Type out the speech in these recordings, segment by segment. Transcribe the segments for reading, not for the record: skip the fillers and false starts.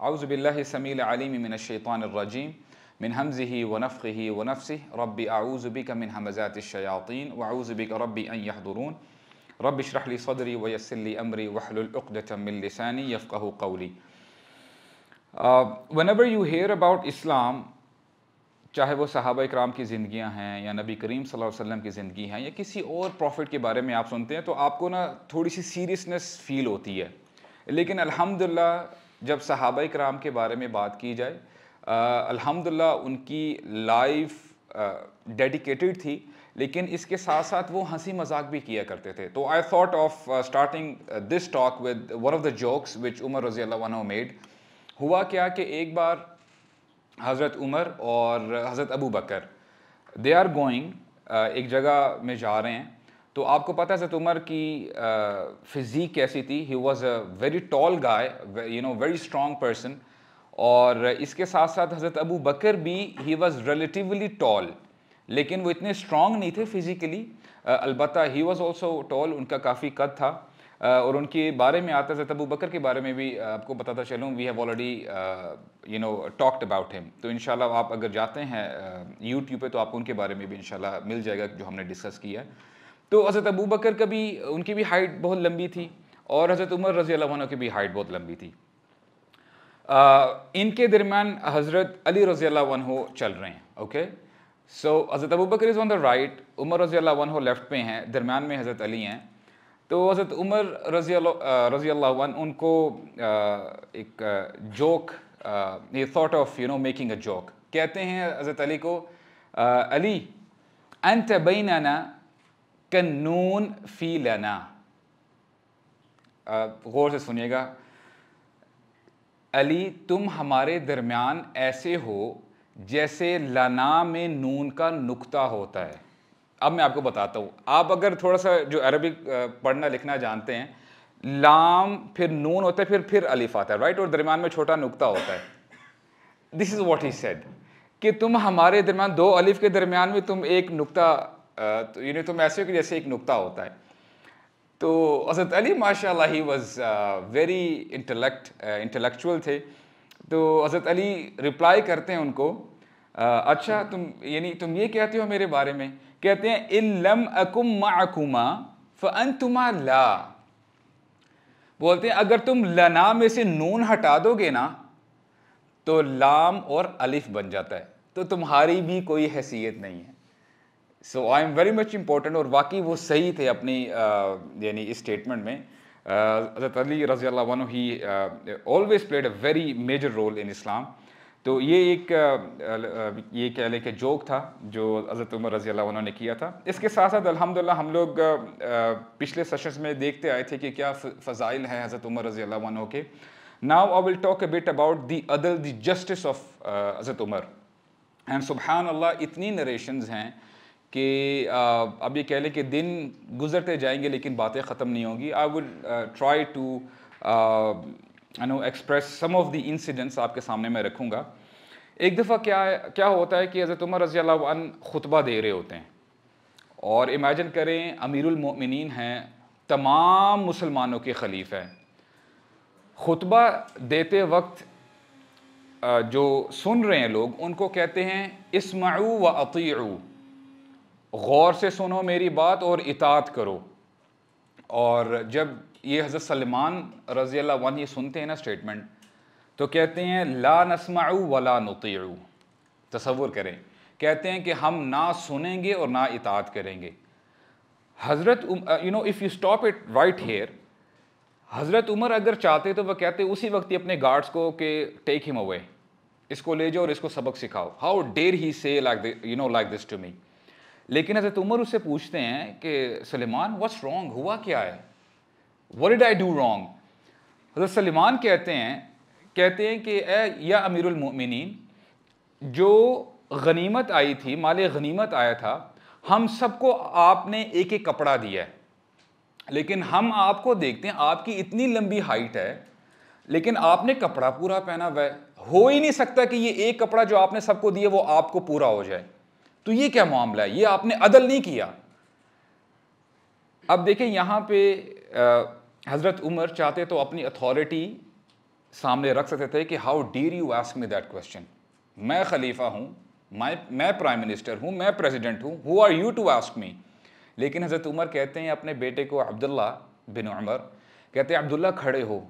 औज़ु बिल्लाहि समील अलीम मिनश शैतानिर रजीम मिन हमज़िही व नफ़्ख़िही व नफ़्सिही रब्बि अऊज़ु बिका मिन हमज़ातिश शयातीन व अऊज़ु बिका रब्बि अन यहदुरून रब्बि इश्रह ली सदरी व यस्सिर ली अमरी वहलुल उक़दतम मिन लिसानी यफ़क़हू क़ौली। Whenever you hear about Islam, चाहे वो सहाबा इकराम की ज़िंदगियाँ हैं या नबी करीम सल्लल्लाहु अलैहि वसल्लम की ज़िंदगी हैं या किसी और प्रॉफिट के बारे में आप सुनते हैं तो आपको ना थोड़ी सी सीरियसनेस फील होती है। लेकिन अल्हम्दुलिल्लाह जब सहाबा इकराम के बारे में बात की जाए, अल्हम्दुलिल्लाह उनकी लाइफ डेडिकेटेड थी, लेकिन इसके साथ साथ वो हंसी मजाक भी किया करते थे। तो I thought of starting this talk with one of the jokes which Umar रज़ी अल्लाह अन्हु मेड। हुआ क्या कि एक बार हज़रत उमर और हज़रत Abu Bakr they are going, एक जगह में जा रहे हैं। तो आपको पता है हज़रत उमर की फ़िज़ीक कैसी थी। He was a very tall guy, very strong person. और इसके साथ साथ हज़रत अबू बकर भी ही वॉज़ रिलेटिवली टॉल, लेकिन वो इतने स्ट्रॉन्ग नहीं थे फिज़िकली। अलबत्ता ही वॉज़ ऑल्सो टॉल, उनका काफ़ी कद था। और उनके बारे में आता है, हज़रत अबू बकर के बारे में भी आपको बताता चलूँ, we have already talked about him. तो इंशाल्लाह आप अगर जाते हैं यूट्यूब पे तो आपको उनके बारे में भी इंशाल्लाह मिल जाएगा जो हमने डिस्कस किया है। तो हज़रत अबू बकर का भी, उनकी भी हाइट बहुत लंबी थी और हज़रत उमर रज़ी अल्लाह अन्हु की भी हाइट बहुत लंबी थी। इनके दरमियान हज़रत अली रज़ी अल्लाह अन्हु चल रहे हैं। ओके, सो हज़रत Abu Bakr is on the right, Umar रज़ी अल्लाह अन्हु लेफ्ट पे हैं, दरमियान में हज़रत अली हैं। तो हज़रत उमर रज़ी अल्लाह अन्हु उनको एक जोक, ये thought of making a joke, कहते हैं हज़रत अली को, अली अंत बैनना कन्नून फ़ी लना। गौर से सुनिएगा, अली तुम हमारे दरमियान ऐसे हो जैसे लना में नून का नुक्ता होता है। अब मैं आपको बताता हूँ, आप अगर थोड़ा सा जो अरबिक पढ़ना लिखना जानते हैं, लाम फिर नून होता है, फिर अलिफ आता है, राइट, और दरमियान में छोटा नुक्ता होता है। This is what he said कि तुम हमारे दरमियान, दो अलिफ के दरमियान में तुम एक नुक्ता, तुम ऐसे हो कि जैसे एक नुक्ता होता है। तो हज़रत अली माशाअल्लाह ही वॉज वेरी इंटेलेक्चुअल थे। तो हज़रत अली रिप्लाई करते हैं उनको, अच्छा तुम ये कहते हो मेरे बारे में? कहते हैं इल्लम अकुम मअकुमा फअंतुमा ला। बोलते हैं अगर तुम लना में से नून हटा दोगे ना तो लाम और अलिफ बन जाता है, तो तुम्हारी भी कोई हैसियत नहीं है। So I am very much important. और वाकई वो सही थे अपनी यानी इस स्टेटमेंट में। हज़रत अली रज़ी अल्लाह अन्हु he always played a very major role in Islam. तो ये एक ये कह लें कि जोक था जो हज़रत उमर रज़ी अल्लाह अन्हु ने किया था। इसके साथ साथ अल्हम्दुलिल्लाह हम लोग पिछले सेशंस में देखते आए थे कि क्या फ़ज़ाइल हैं हज़रत उमर रज़ी अल्लाह अन्हु के। Now I will talk a bit about the justice of हज़रत उमर। एंड सुबहान अल्लाह, इतनी नरेशंस हैं कि अब ये कह लें कि दिन गुजरते जाएंगे लेकिन बातें ख़त्म नहीं होंगी। I would try to express some of the incidents आपके सामने मैं रखूँगा। एक दफ़ा क्या होता है कि हज़रत उमर रज़ी अल्लाह अन्हु खुतबा दे रहे होते हैं, और इमेजिन करें अमीरुल मोमिनीन हैं, तमाम मुसलमानों के खलीफा हैं। खुतबा देते वक्त जो सुन रहे हैं लोग उनको कहते हैं इस्माऊ व अतीऊ, गौर से सुनो मेरी बात और इताअत करो। और जब ये हज़रत सलमान रज़ी अल्लाह अन्हु सुनते हैं ना स्टेटमेंट, तो कहते हैं ला नस्माऊ वला नुतीऊ। तसव्वुर करें, कहते हैं कि हम ना सुनेंगे और ना इताअत करेंगे। हज़रत if you stop it right here, हज़रत उमर अगर चाहते तो वह कहते उसी वक्त ही अपने गार्ड्स को कि टेक हिम अवे, इसको ले जाओ और इसको सबक सिखाओ। हाउ डेयर ही से लाइक दिस टू मी। लेकिन हज़रत उमर उससे पूछते हैं कि सलेमान व्हाट्स रॉन्ग, हुआ क्या है, what did I do wrong? हज़रत सलेमान कहते हैं कि ए या अमीरुल मोमिनीन, जो गनीमत आई थी, माले गनीमत आया था, हम सबको आपने एक एक कपड़ा दिया है, लेकिन हम आपको देखते हैं आपकी इतनी लंबी हाइट है लेकिन आपने कपड़ा पूरा पहना हुआ है। हो ही नहीं सकता कि ये एक कपड़ा जो आपने सबको दिया वो आपको पूरा हो जाए। तो ये क्या मामला है, ये आपने अदल नहीं किया। अब देखें यहाँ पे हज़रत उमर चाहते तो अपनी अथॉरिटी सामने रख सकते थे कि how dare you ask me that question, मैं खलीफा हूँ, मैं प्राइम मिनिस्टर हूँ, मैं प्रेसिडेंट हूँ, who are you to ask me. लेकिन हज़रत उमर कहते हैं अपने बेटे को अब्दुल्ला बिन उमर, कहते हैं अब्दुल्ला खड़े हो,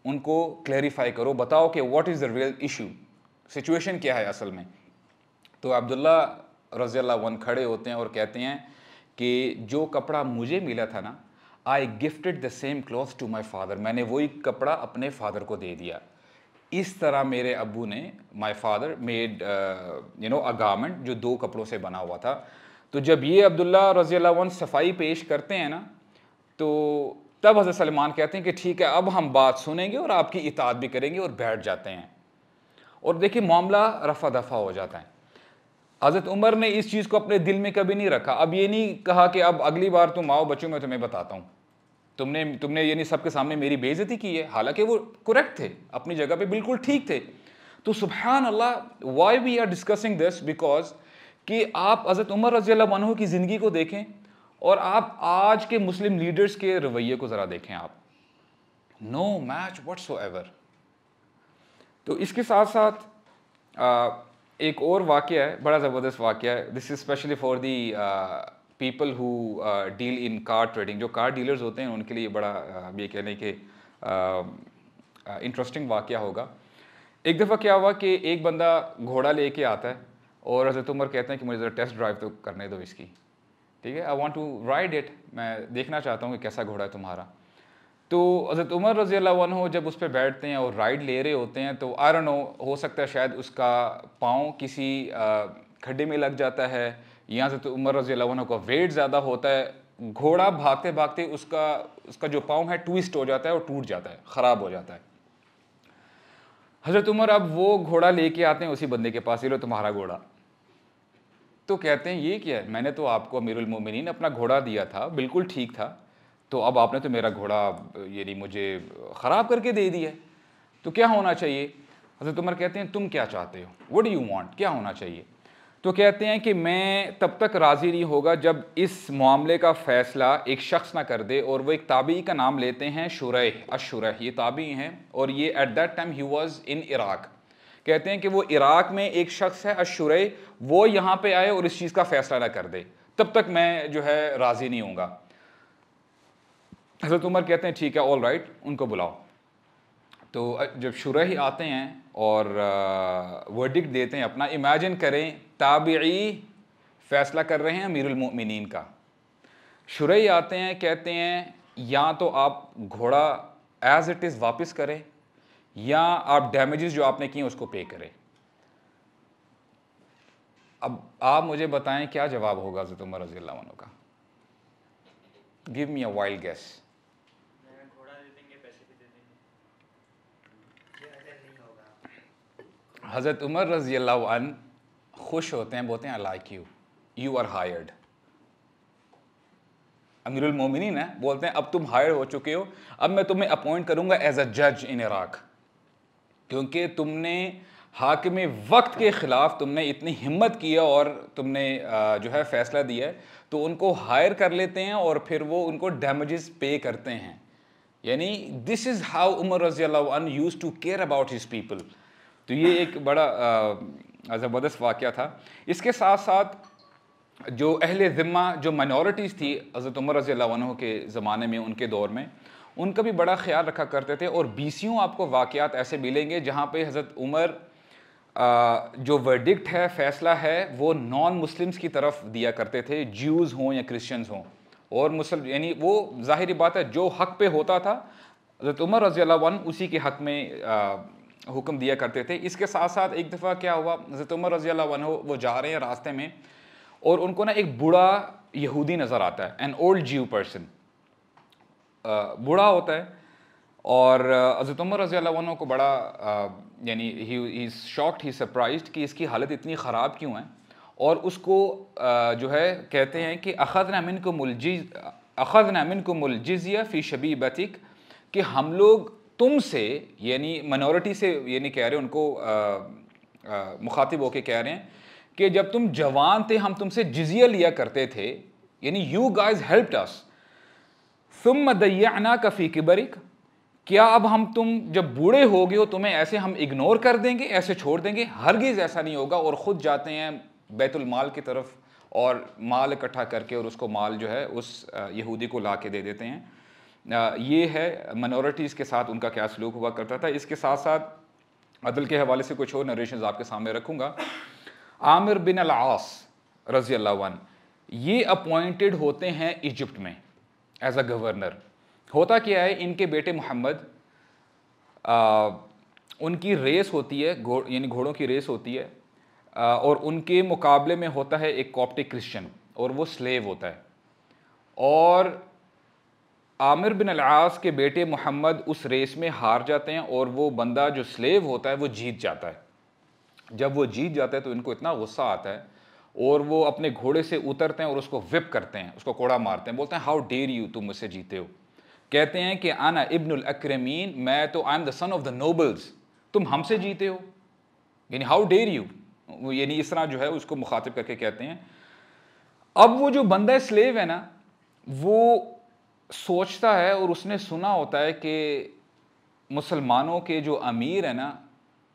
उनको क्लैरिफाई करो, बताओ कि what is the real issue, situation क्या है असल में। तो अब्दुल्ला रज़ी अल्लाहु अन्हु खड़े होते हैं और कहते हैं कि जो कपड़ा मुझे मिला था ना, I gifted the same cloth to my father, मैंने वही कपड़ा अपने फादर को दे दिया। इस तरह मेरे अब्बू ने, my father made a garment जो 2 कपड़ों से बना हुआ था। तो जब ये अब्दुल्ला रज़ी अल्लाहु अन्हु सफाई पेश करते हैं ना, तो तब हज़रत सलमान कहते हैं कि ठीक है, अब हम बात सुनेंगे और आपकी इताअत भी करेंगे, और बैठ जाते हैं। और देखिए मामला रफ़ा दफ़ा हो जाता है। हज़रत उमर ने इस चीज़ को अपने दिल में कभी नहीं रखा। अब ये नहीं कहा कि अब अगली बार तुम आओ बच्चों, मैं तुम्हें बताता हूँ, तुमने ये नहीं सबके सामने मेरी बेइज्जती की है। हालांकि वो करेक्ट थे, अपनी जगह पे बिल्कुल ठीक थे। तो सुभान अल्लाह, why we are discussing this, because कि आप हज़रत उमर रज़ी अल्लाहु अन्हु की ज़िंदगी को देखें और आप आज के मुस्लिम लीडर्स के रवैये को ज़रा देखें आप, नो मैच व्हाटसोएवर। तो इसके साथ साथ एक और वाक़या है, बड़ा ज़बरदस्त वाक़या है। This is specially for the people who deal in car trading, जो कार डीलर्स होते हैं उनके लिए बड़ा ये कह लें कि इंटरेस्टिंग वाक़या होगा। एक दफ़ा क्या हुआ कि एक बंदा घोड़ा लेके आता है और हज़रत उमर कहते हैं कि मुझे ज़रा टेस्ट ड्राइव तो करने दो इसकी, ठीक है, I want to ride it, मैं देखना चाहता हूँ कि कैसा घोड़ा है तुम्हारा। तो हज़रत उमर रज़ी अल्लाहु अन्हु जब उस पर बैठते हैं और राइड ले रहे होते हैं, तो आई डोंट नो, हो सकता है शायद उसका पाँव किसी खड्डे में लग जाता है, या हज़रत उमर रज़ी अल्लाहु अन्हु का वेट ज़्यादा होता है, घोड़ा भागते भागते उसका जो पाँव है ट्विस्ट हो जाता है और टूट जाता है, ख़राब हो जाता है। हज़रत उमर अब वो घोड़ा लेके आते हैं उसी बंदे के पास, ये लो तुम्हारा घोड़ा। तो कहते हैं ये क्या है, मैंने तो आपको अमीरुल मोमिनीन अपना घोड़ा दिया था, बिल्कुल ठीक था, तो अब आपने तो मेरा घोड़ा यानी मुझे ख़राब करके दे दिया, तो क्या होना चाहिए। हज़रत उमर कहते हैं तुम क्या चाहते हो, व्हाट डू यू वांट, क्या होना चाहिए। तो कहते हैं कि मैं तब तक राज़ी नहीं होगा जब इस मामले का फ़ैसला एक शख्स ना कर दे, और वो एक ताबी का नाम लेते हैं शुरैह, अश-शुरैह, ये ताबी हैं, और ये eight that time he was in Iraq. कहते हैं कि वो इराक में एक शख्स है अश-शुरैह, वो यहाँ पे आए और इस चीज़ का फ़ैसला ना कर दे, तब तक मैं जो है राज़ी नहीं होऊंगा। हज़रत उमर कहते हैं ठीक है, ऑल राइट, उनको बुलाओ। तो जब शुरैह आते हैं और वर्डिक्ट देते हैं अपना, इमेजिन करें ताबिई फ़ैसला कर रहे हैं अमीरुल मोमिनीन का। शुरैह आते हैं, कहते हैं या तो आप घोड़ा एज़ इट इज़ वापस करें, या आप डैमेजेस जो आपने किए उसको पे करें। अब आप मुझे बताएं क्या जवाब होगा हज़रत उमर रज़ी अल्लाहु अन्हु का, गिव मी अ वाइल्ड गेस। हज़रत उमर रज़ी अल्लाहु अन्हु खुश होते हैं, बोलते हैं I like you, you are hired. अमीरुल मोमिनीन है, बोलते हैं अब तुम हायर हो चुके हो, अब मैं तुम्हें अपॉइंट करूंगा एज अ जज इन इराक, क्योंकि तुमने हाकिम वक्त के ख़िलाफ़ तुमने इतनी हिम्मत की है और तुमने जो है फ़ैसला दिया है, तो उनको हायर कर लेते हैं और फिर वो उनको डैमेजेस पे करते हैं। यानी दिस इज़ हाउ उमर रज़ी अल्लाहु अन्हु used to care about his people. तो ये एक बड़ा ज़बरदस्त वाक़या था। इसके साथ साथ जो अहले ज़िम्मा, जो माइनॉरिटीज़ थी हज़रत उमर रज़ी अल्लाहु अन्हु के ज़माने में, उनके दौर में, उनका भी बड़ा ख्याल रखा करते थे। और 20 आपको वाक़यात ऐसे मिलेंगे जहाँ पे हज़रत उमर जो वर्डिक्ट है, फ़ैसला है, वो नॉन मुस्लिम्स की तरफ दिया करते थे, ज्यूज़ हों या क्रिश्चियंस हों। और मुसल यानी वो ज़ाहिरी बात है जो हक़ पे होता था हज़रत उमर रज़ी अल्लाहु अन्हु उसी के हक़ में हुक्म दिया करते थे। इसके साथ साथ एक दफ़ा क्या हुआ, हज़रत उमर रज़ी अल्लाहु अन्हु वो जा रहे हैं रास्ते में, और उनको ना एक बूढ़ा यहूदी नज़र आता है, एन ओल्ड ज्यू पर्सन, बूढ़ा होता है। और हज़रत उमर रज़ी अल्लाहु अन्हु को बड़ा यानी he is shocked, he surprised कि इसकी हालत इतनी ख़राब क्यों है। और उसको जो है कहते हैं कि अख़ज़ना मिनकुमुल जिज़्या फ़ी शबीबतिक, कि हम लोग तुमसे, यानी माइनॉरिटी से यानी कह रहे हैं, उनको मुखातिब होके कह रहे हैं कि जब तुम जवान थे हम तुमसे जिज़िया लिया करते थे, यानी यू गाइज हेल्प्ड अस, सुम्मा दय्यअनाका फ़ी किबरिक, क्या अब हम तुम जब बूढ़े हो गए हो तुम्हें ऐसे हम इग्नोर कर देंगे, ऐसे छोड़ देंगे? हरगिज़ ऐसा नहीं होगा। और ख़ुद जाते हैं बैतुल माल की तरफ और माल इकट्ठा करके और उसको माल जो है उस यहूदी को ला के दे देते हैं। ये है माइनॉरिटीज़ के साथ उनका क्या सलूक हुआ करता था। इसके साथ साथ अदल के हवाले से कुछ और नरेशंस आपके सामने रखूँगा। आमिर बिन अल-आस रज़ी अल्लाहु अन्हु ये अपॉइंटेड होते हैं इजिप्ट में एज अ गवर्नर। होता क्या है, इनके बेटे मोहम्मद, उनकी रेस होती है, यानी घोड़ों की रेस होती है, और उनके मुकाबले में होता है एक कॉप्टिक क्रिश्चियन और वो स्लेव होता है। और आमिर बिन अल-आस के बेटे मोहम्मद उस रेस में हार जाते हैं और वो बंदा जो स्लेव होता है वो जीत जाता है। जब वो जीत जाता है तो इनको इतना गुस्सा आता है और वो अपने घोड़े से उतरते हैं और उसको विप करते हैं, उसको कोड़ा मारते हैं। बोलते हैं हाउ डेयर यू, तुम मुझसे जीते हो। कहते हैं कि आना इब्नुल अक्रमीन, मैं तो I am the son of the nobles, तुम हमसे जीते हो, यानी हाउ डेयर यू, यानी इस तरह जो है उसको मुखातिब करके कहते हैं। अब वो जो बंदा स्लेव है ना, वो सोचता है और उसने सुना होता है कि मुसलमानों के जो अमीर है ना,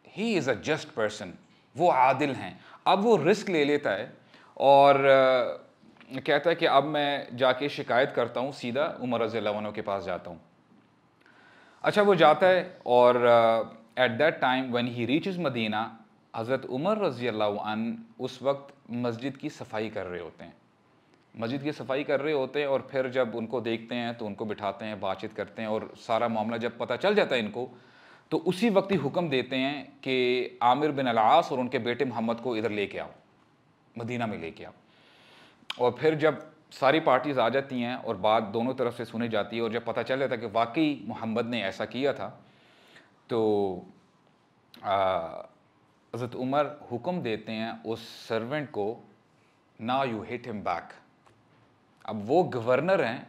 he is a just person, वो आदिल हैं। अब वो रिस्क ले लेता है और कहता है कि अब मैं जाके शिकायत करता हूँ, सीधा उमर रज़ी अल्लाहु अन्हु के पास जाता हूँ। अच्छा, वो जाता है और at that time when he reaches Medina, हज़रत उमर रज़ी अल्लाहु अन्हु उस वक्त मस्जिद की सफाई कर रहे होते हैं। मस्जिद की सफाई कर रहे होते हैं और फिर जब उनको देखते हैं तो उनको बिठाते हैं, बातचीत करते हैं और सारा मामला जब पता चल जाता है इनको, तो उसी वक्त ही हुक्म देते हैं कि आमिर बिन अल-आस और उनके बेटे मोहम्मद को इधर लेके आओ, मदीना में लेके आओ। और फिर जब सारी पार्टीज़ आ जाती हैं और बात दोनों तरफ से सुनी जाती है और जब पता चल जाता है कि वाकई मोहम्मद ने ऐसा किया था, तो हज़रत उमर हुक्म देते हैं उस सर्वेंट को, ना यू हिट हिम बैक। अब वो गवर्नर हैं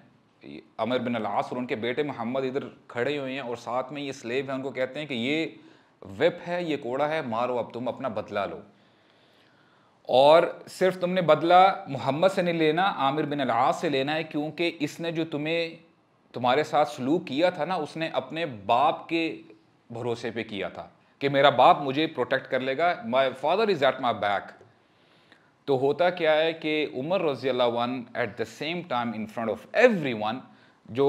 आमिर बिन अल-आस और उनके बेटे मोहम्मद इधर खड़े हुए हैं और साथ में ये स्लेव हैं। उनको कहते हैं कि ये विप है, ये कोड़ा है, मारो, अब तुम अपना बदला लो। और सिर्फ तुमने बदला मोहम्मद से नहीं लेना, आमिर बिन अल-आस से लेना है, क्योंकि इसने जो तुम्हारे साथ सलूक किया था ना, उसने अपने बाप के भरोसे पे किया था कि मेरा बाप मुझे प्रोटेक्ट कर लेगा, my father is at my back. तो होता क्या है कि उमर रज़ी अल्लाहु अन्हु at the same time in front of everyone जो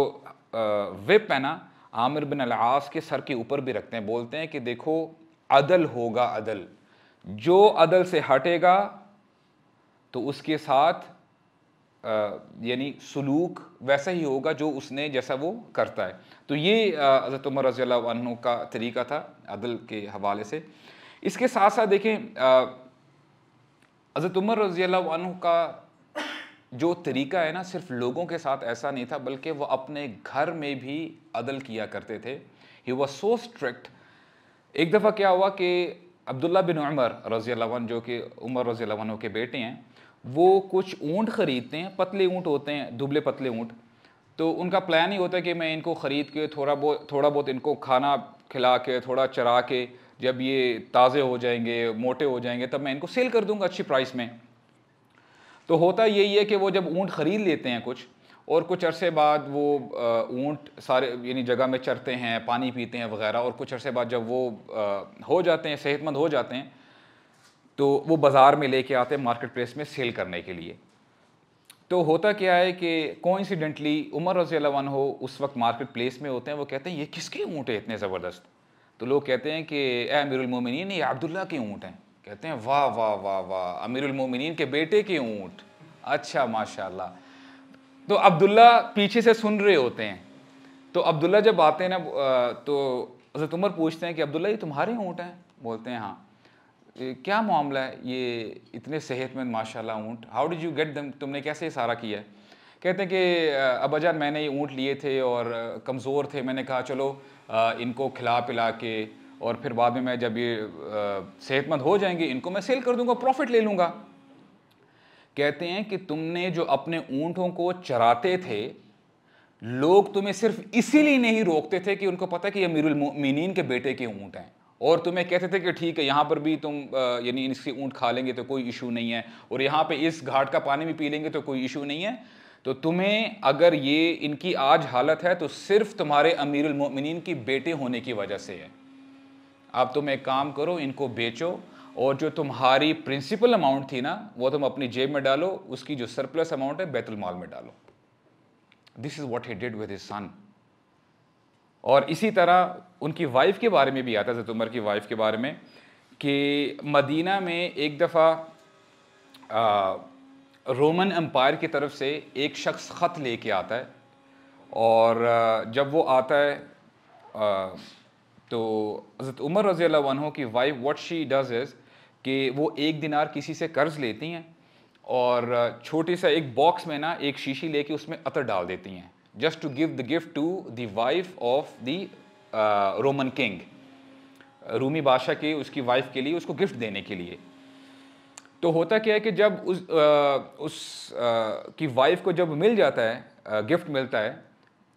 विप है ना, आमिर बिन अल-आस के सर के ऊपर भी रखते हैं। बोलते हैं कि देखो, अदल होगा अदल, जो अदल से हटेगा तो उसके साथ यानी सलूक वैसा ही होगा जो उसने जैसा वो करता है। तो ये हज़रत उमर रज़ी अल्लाहु अन्हु का तरीका था अदल के हवाले से। इसके साथ साथ देखें, हज़रत उमर रज़ी अल्लाहु अन्हु का जो तरीका है ना, सिर्फ लोगों के साथ ऐसा नहीं था, बल्कि वो अपने घर में भी अदल किया करते थे। He was so strict. एक दफ़ा क्या हुआ कि अब्दुल्ला बिन उमर रज़ी अल्लाहु अन्हु, जो कि उमर रज़ी अल्लाहु अन्हु के बेटे हैं, वो कुछ ऊँट ख़रीदते हैं, पतले ऊँट होते हैं, दुबले पतले ऊँट। तो उनका प्लान ही होता है कि मैं इनको ख़रीद के थोड़ा बहुत इनको खाना खिला के, थोड़ा चरा के, जब ये ताज़े हो जाएंगे, मोटे हो जाएंगे, तब मैं इनको सेल कर दूंगा अच्छी प्राइस में। तो होता यही है कि वो जब ऊँट ख़रीद लेते हैं कुछ, और कुछ अरसे बाद वो ऊँट सारे यानी जगह में चरते हैं, पानी पीते हैं वग़ैरह, और कुछ अरसे बाद जब वो हो जाते हैं, सेहतमंद हो जाते हैं, तो वो बाज़ार में लेके आते हैं मार्केट प्लेस में सेल करने के लिए। तो होता क्या है कि कोइंसिडेंटली उमर रज़ी अल्लाहु अन्हु उस वक्त मार्केट प्लेस में होते हैं। वो कहते हैं ये किसके ऊँट हैं इतने ज़बरदस्त? तो लोग कहते हैं कि ए अमीरुल मोमिनीन, ये अब्दुल्ला के ऊँट हैं। कहते हैं वाह वाह वाह वाह, अमीरुल मोमिनीन के बेटे के ऊँट, अच्छा माशाल्लाह। तो अब्दुल्ला पीछे से सुन रहे होते हैं। तो अब्दुल्ला जब आते हैं ना, तो हज़रत उमर पूछते हैं कि अब्दुल्ला ये तुम्हारे ऊँट हैं? बोलते हैं हाँ। क्या मामला है, ये इतने सेहतमंद माशाल्लाह ऊँट, how did you get them, तुमने कैसे ये सारा किया है? कहते हैं कि अब्बाजान मैंने ये ऊँट लिए थे और कमज़ोर थे, मैंने कहा चलो इनको खिला पिला के और फिर बाद में मैं जब ये सेहतमंद हो जाएंगे इनको मैं सेल कर दूंगा, प्रॉफिट ले लूँगा। कहते हैं कि तुमने जो अपने ऊँटों को चराते थे, लोग तुम्हें सिर्फ इसीलिए नहीं रोकते थे कि उनको पता कि ये अमीरुल मोमिनीन के बेटे के ऊँट हैं, और तुम्हें कहते थे कि ठीक है यहाँ पर भी तुम यानी इसके ऊँट खा लेंगे तो कोई इशू नहीं है, और यहाँ पे इस घाट का पानी भी पी लेंगे तो कोई इशू नहीं है। तो तुम्हें अगर ये इनकी आज हालत है तो सिर्फ तुम्हारे अमीरुल मोमिनीन की बेटे होने की वजह से है। अब तुम एक काम करो, इनको बेचो और जो तुम्हारी प्रिंसिपल अमाउंट थी ना वो तुम अपनी जेब में डालो, उसकी जो सरप्लस अमाउंट है बैतुल माल में डालो। This is what he did with his son. और इसी तरह उनकी वाइफ के बारे में भी आता है, हज़रत उमर की वाइफ के बारे में, कि मदीना में एक दफ़ा रोमन एम्पायर की तरफ से एक शख्स ख़त लेके आता है, और जब वो आता है तो हज़रत उमर रज़ी अल्लाह अन्हु की wife what she does is कि वो 1 दिनार किसी से कर्ज़ लेती हैं और छोटे सा एक बॉक्स में ना एक शीशी लेके उसमें अतर डाल देती हैं, just to give the gift to the wife of the Roman king, रूमी बादशाह की उसकी वाइफ के लिए, उसको गिफ्ट देने के लिए। तो होता क्या है कि जब उस की वाइफ को जब मिल जाता है, गिफ्ट मिलता है,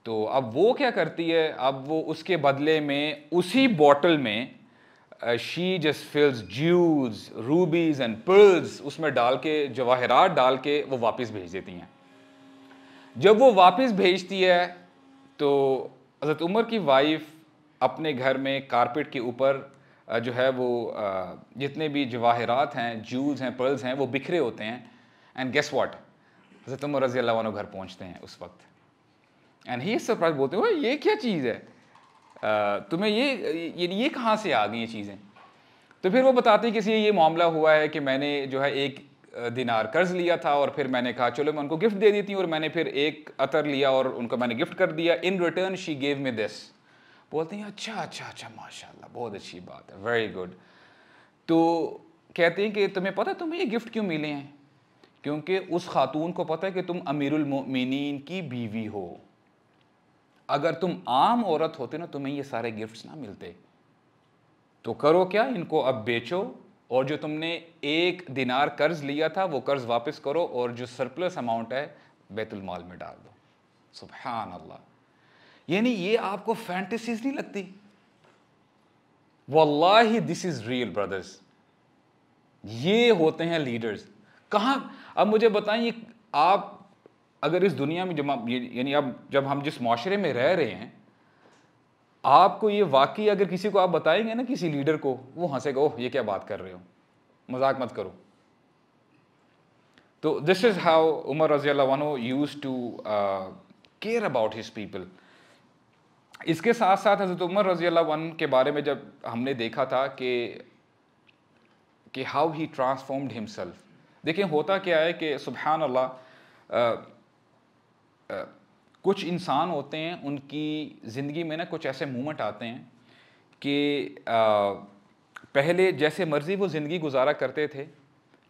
तो अब वो क्या करती है, अब वो उसके बदले में उसी बॉटल में शी जस्ट फिल्स ज्यूज, रूबीज एंड पर्ल्स उसमें डाल के, जवाहरात डाल के वो वापस भेज देती हैं। जब वो वापस भेजती है तो हज़रत उमर की वाइफ अपने घर में कारपेट के ऊपर जो है वो जितने भी जवाहरात हैं, ज्यूज हैं, पर्ल्स हैं, वो बिखरे होते हैं। एंड गेस व्हाट, हज़रत उमर रज़ी अल्लाह अन्हु घर पहुंचते हैं उस वक्त, एंड ही सरप्राइज, बोलते हैं ये क्या चीज़ है, तुम्हें ये कहाँ से आ गई ये चीज़ें। तो फिर वो बताते हैं कि ये मामला हुआ है कि मैंने जो है 1 दिनार कर्ज लिया था और फिर मैंने कहा चलो मैं उनको गिफ्ट दे देती हूँ, और मैंने फिर एक अतर लिया और उनको मैंने गिफ्ट कर दिया। In return she gave me this. बोलते हैं अच्छा अच्छा अच्छा, माशाल्लाह, बहुत अच्छी बात है, वेरी गुड। तो कहते हैं कि तुम्हें पता तुम्हें ये गिफ्ट क्यों मिले हैं? क्योंकि उस खातून को पता है कि तुम अमीरुल मोमिनीन की बीवी हो। अगर तुम आम औरत होते ना तुम्हें ये सारे गिफ्ट्स ना मिलते। तो करो क्या, इनको अब बेचो और जो तुमने 1 दिनार कर्ज लिया था वो कर्ज वापस करो और जो सरप्लस अमाउंट है बैतुल माल में डाल दो। सुभान अल्लाह। यानी ये आपको फैंटेसीज नहीं लगती? वल्लाही दिस इज रियल ब्रदर्स। ये होते हैं लीडर्स। कहां, अब मुझे बताएं, आप अगर इस दुनिया में यानी अब जब हम जिस माशरे में रह रहे हैं, आपको ये वाकई अगर किसी को आप बताएंगे ना, किसी लीडर को, वो हंसेगा, ओह ये क्या बात कर रहे हो, मजाक मत करो। तो दिस इज हाउ उमर रज़ी अल्लाह अन्हु used to care about his people. इसके साथ साथ हज़रत उमर रज़ी अल्लाह अन्हु के बारे में जब हमने देखा था कि हाउ ही ट्रांसफॉर्म्ड हिमसेल्फ। देखिए होता क्या है कि सुभान अल्लाह, कुछ इंसान होते हैं, उनकी ज़िंदगी में ना कुछ ऐसे मोमेंट आते हैं कि पहले जैसे मर्ज़ी वो ज़िंदगी गुजारा करते थे,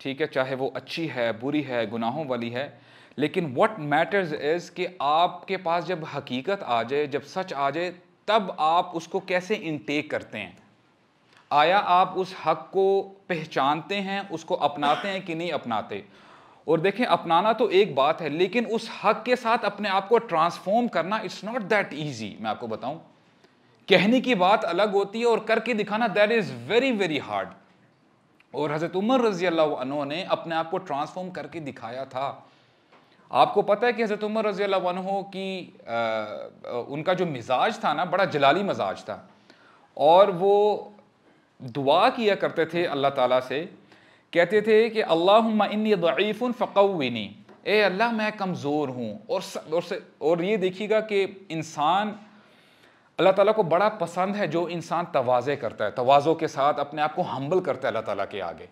ठीक है, चाहे वो अच्छी है, बुरी है, गुनाहों वाली है, लेकिन व्हाट मैटर्स इज़ कि आपके पास जब हकीकत आ जाए, जब सच आ जाए, तब आप उसको कैसे इनटेक करते हैं। आया आप उस हक़ को पहचानते हैं, उसको अपनाते हैं कि नहीं अपनाते। और देखें, अपनाना तो एक बात है, लेकिन उस हक़ के साथ अपने आप को ट्रांसफॉर्म करना, इट्स नॉट दैट ईजी। मैं आपको बताऊं, कहने की बात अलग होती है और करके दिखाना, that is very very hard. और हज़रत उमर रज़ी अल्लाह अन्हु ने अपने आप को ट्रांसफॉर्म करके दिखाया था। आपको पता है कि हज़रत उमर रज़ी अल्लाह अन्हु की उनका जो मिजाज था ना, बड़ा जलाली मिजाज था, और वो दुआ किया करते थे अल्लाह ताला से, कहते थे कि अल्लाहुम्मा इन्नी दईफ़ुन फ़क़व्विनी, ए अल्लाह मैं कमज़ोर हूँ। और ये देखिएगा कि इंसान, अल्लाह ताला को बड़ा पसंद है जो इंसान तवाज़े करता है, तवाज़ो के साथ अपने आप को हम्बल करता है अल्लाह ताला के आगे।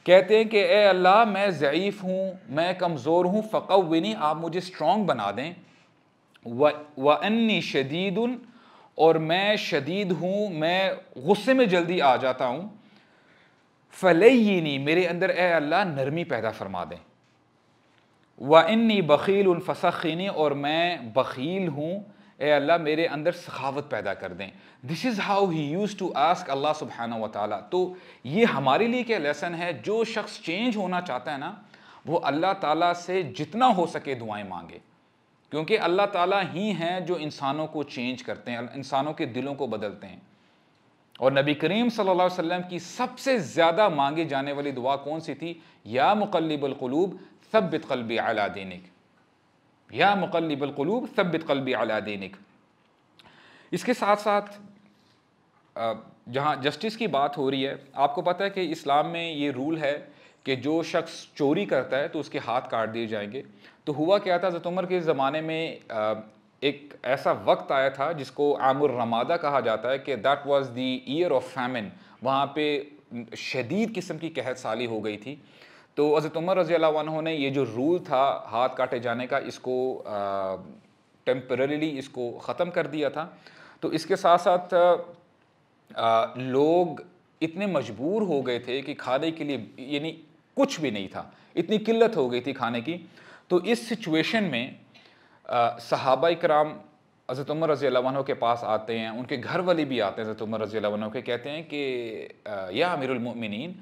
कहते हैं कि ए अल्लाह मैं ज़ईफ़ हूँ, मैं कमज़ोर हूँ, फ़क़व्विनी, आप मुझे स्ट्रॉन्ग बना दें। व अन्नी शदीदुन, और मैं शदीद हूँ, मैं गुस्से में जल्दी आ जाता हूँ। फ़लय्यिनी, मेरे अंदर ए अल्लाह नरमी पैदा फरमा दें। व इन्नी बख़ील फ़सख़्खिनी, और मैं बख़ील हूँ, ए अल्लाह मेरे अंदर सखावत पैदा कर दें। This is how he used to ask अल्लाह सुब्हानहू व तआला। तो ये हमारे लिए क्या लेसन है, जो शख्स चेंज होना चाहता है ना, वो अल्लाह ताला से जितना हो सके दुआएं मांगे, क्योंकि अल्लाह ताला ही हैं जो इंसानों को चेंज करते हैं, इंसानों के दिलों को बदलते हैं। और नबी करीम सल्लल्लाहु अलैहि वसल्लम की सबसे ज़्यादा मांगी जाने वाली दुआ कौन सी थी? या मुक़ल्लिबुल क़ुलूब सब्बित क़ल्बी अला दीनिक। या मुक़ल्लिबल क़ुलूब सब्बित क़ल्बी अला दीनिक। इसके साथ साथ जहाँ जस्टिस की बात हो रही है, आपको पता है कि इस्लाम में ये रूल है कि जो शख्स चोरी करता है तो उसके हाथ काट दिए जाएंगे। तो हुआ क्या था, हज़रत उमर के ज़माने में एक ऐसा वक्त आया था जिसको आमुर रमादा कहा जाता है कि that was the year of famine. वहाँ पे शदीद किस्म की कहत साली हो गई थी। तो हज़रत उमर रज़ी अल्लाह अन्हु ने ये जो रूल था हाथ काटे जाने का, इसको टेम्पररीली इसको ख़त्म कर दिया था। तो इसके साथ साथ लोग इतने मजबूर हो गए थे कि खाने के लिए यानी कुछ भी नहीं था, इतनी किल्लत हो गई थी खाने की। तो इस सिचुएशन में सहाबा इकराम हज़रत उमर रज़ी अल्लाह अन्हु के पास आते हैं, उनके घर वाले भी आते हैं हज़रत उमर रज़ी अल्लाह अन्हु के, कहते हैं कि या अमीरुल मोमिनीन,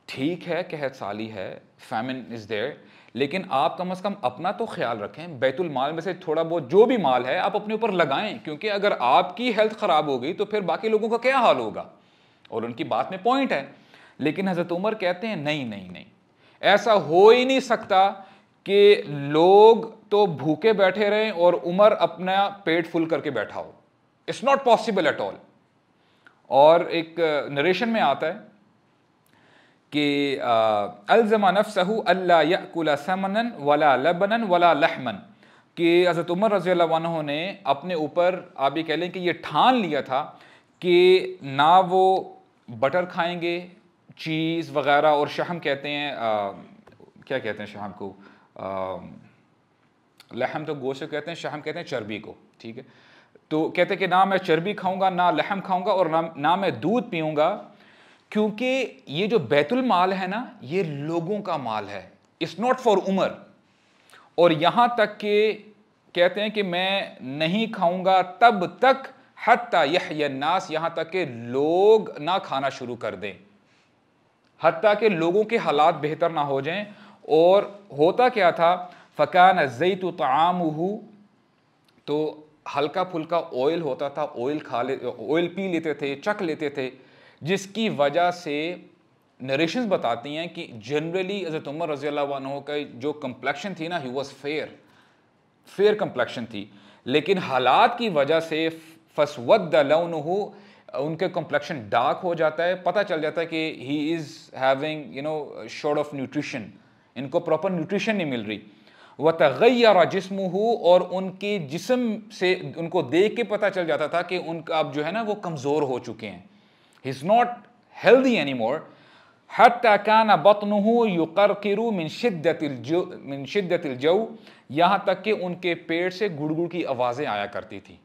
ठीक है कहत साली है, फैमिन इज़ देयर, लेकिन आप कम से कम अपना तो ख्याल रखें। बैतुल माल में से थोड़ा बहुत जो भी माल है आप अपने ऊपर लगाएं, क्योंकि अगर आपकी हेल्थ ख़राब हो गई तो फिर बाकी लोगों का क्या हाल होगा। और उनकी बात में पॉइंट है। लेकिन हज़रत उमर कहते हैं नहीं नहीं नहीं, ऐसा हो ही नहीं सकता कि लोग तो भूखे बैठे रहें और उमर अपना पेट फुल करके बैठा हो। It's not possible at all. और एक नरेशन में आता है कि अल्ज़मा नफ्सहु अल्ला यअकुल समनन वला लबनन वला लहमन, कि हज़रत उमर रज़ी अल्लाह अन्हु ने अपने ऊपर, आप ये कह लें कि ये ठान लिया था कि ना वो बटर खाएंगे, चीज़ वग़ैरह, और शहम कहते हैं क्या कहते हैं शहम को, लहम तो गोश्त कहते हैं, शहम कहते हैं चर्बी को, ठीक है। तो कहते हैं कि ना मैं चर्बी खाऊंगा, ना लहम खाऊंगा, और ना मैं दूध पीऊंगा, क्योंकि ये जो बैतुल माल है ना, ये लोगों का माल है, इट्स नॉट फॉर उमर। और यहां तक कि कहते हैं कि मैं नहीं खाऊंगा तब तक हत्ता यहया नास, यहां तक कि लोग ना खाना शुरू कर दें, हत्ता कि लोगों के हालात बेहतर ना हो जाएं। और होता क्या था, फ़कान ज़ैतु तआमुहु, तो हल्का फुल्का ऑयल होता था, ऑयल पी लेते थे, चख लेते थे, जिसकी वजह से नरेशंस बताती हैं कि जनरली हज़रत उमर रज़ी अल्लाह अन्हु का जो कम्प्लेक्शन थी ना, ही वॉज फेयर कम्प्लेक्शन थी, लेकिन हालात की वजह से फसवद्द लौनुहु, उनके कम्प्लेक्शन डार्क हो जाता है। पता चल जाता है कि he is having short of nutrition, इनको प्रॉपर न्यूट्रिशन नहीं मिल रही। व तग़य्यर जिस्मुहु, और उनके जिस्म से उनको देख के पता चल जाता था कि उनका अब जो है ना वो कमज़ोर हो चुके हैं, he is not healthy any more. हत्ता कान बतनुहु युक़रक़िरु मिन शिद्दतिल जौ, यहाँ तक कि उनके पेट से गुड़गुड़ की आवाज़ें आया करती थी,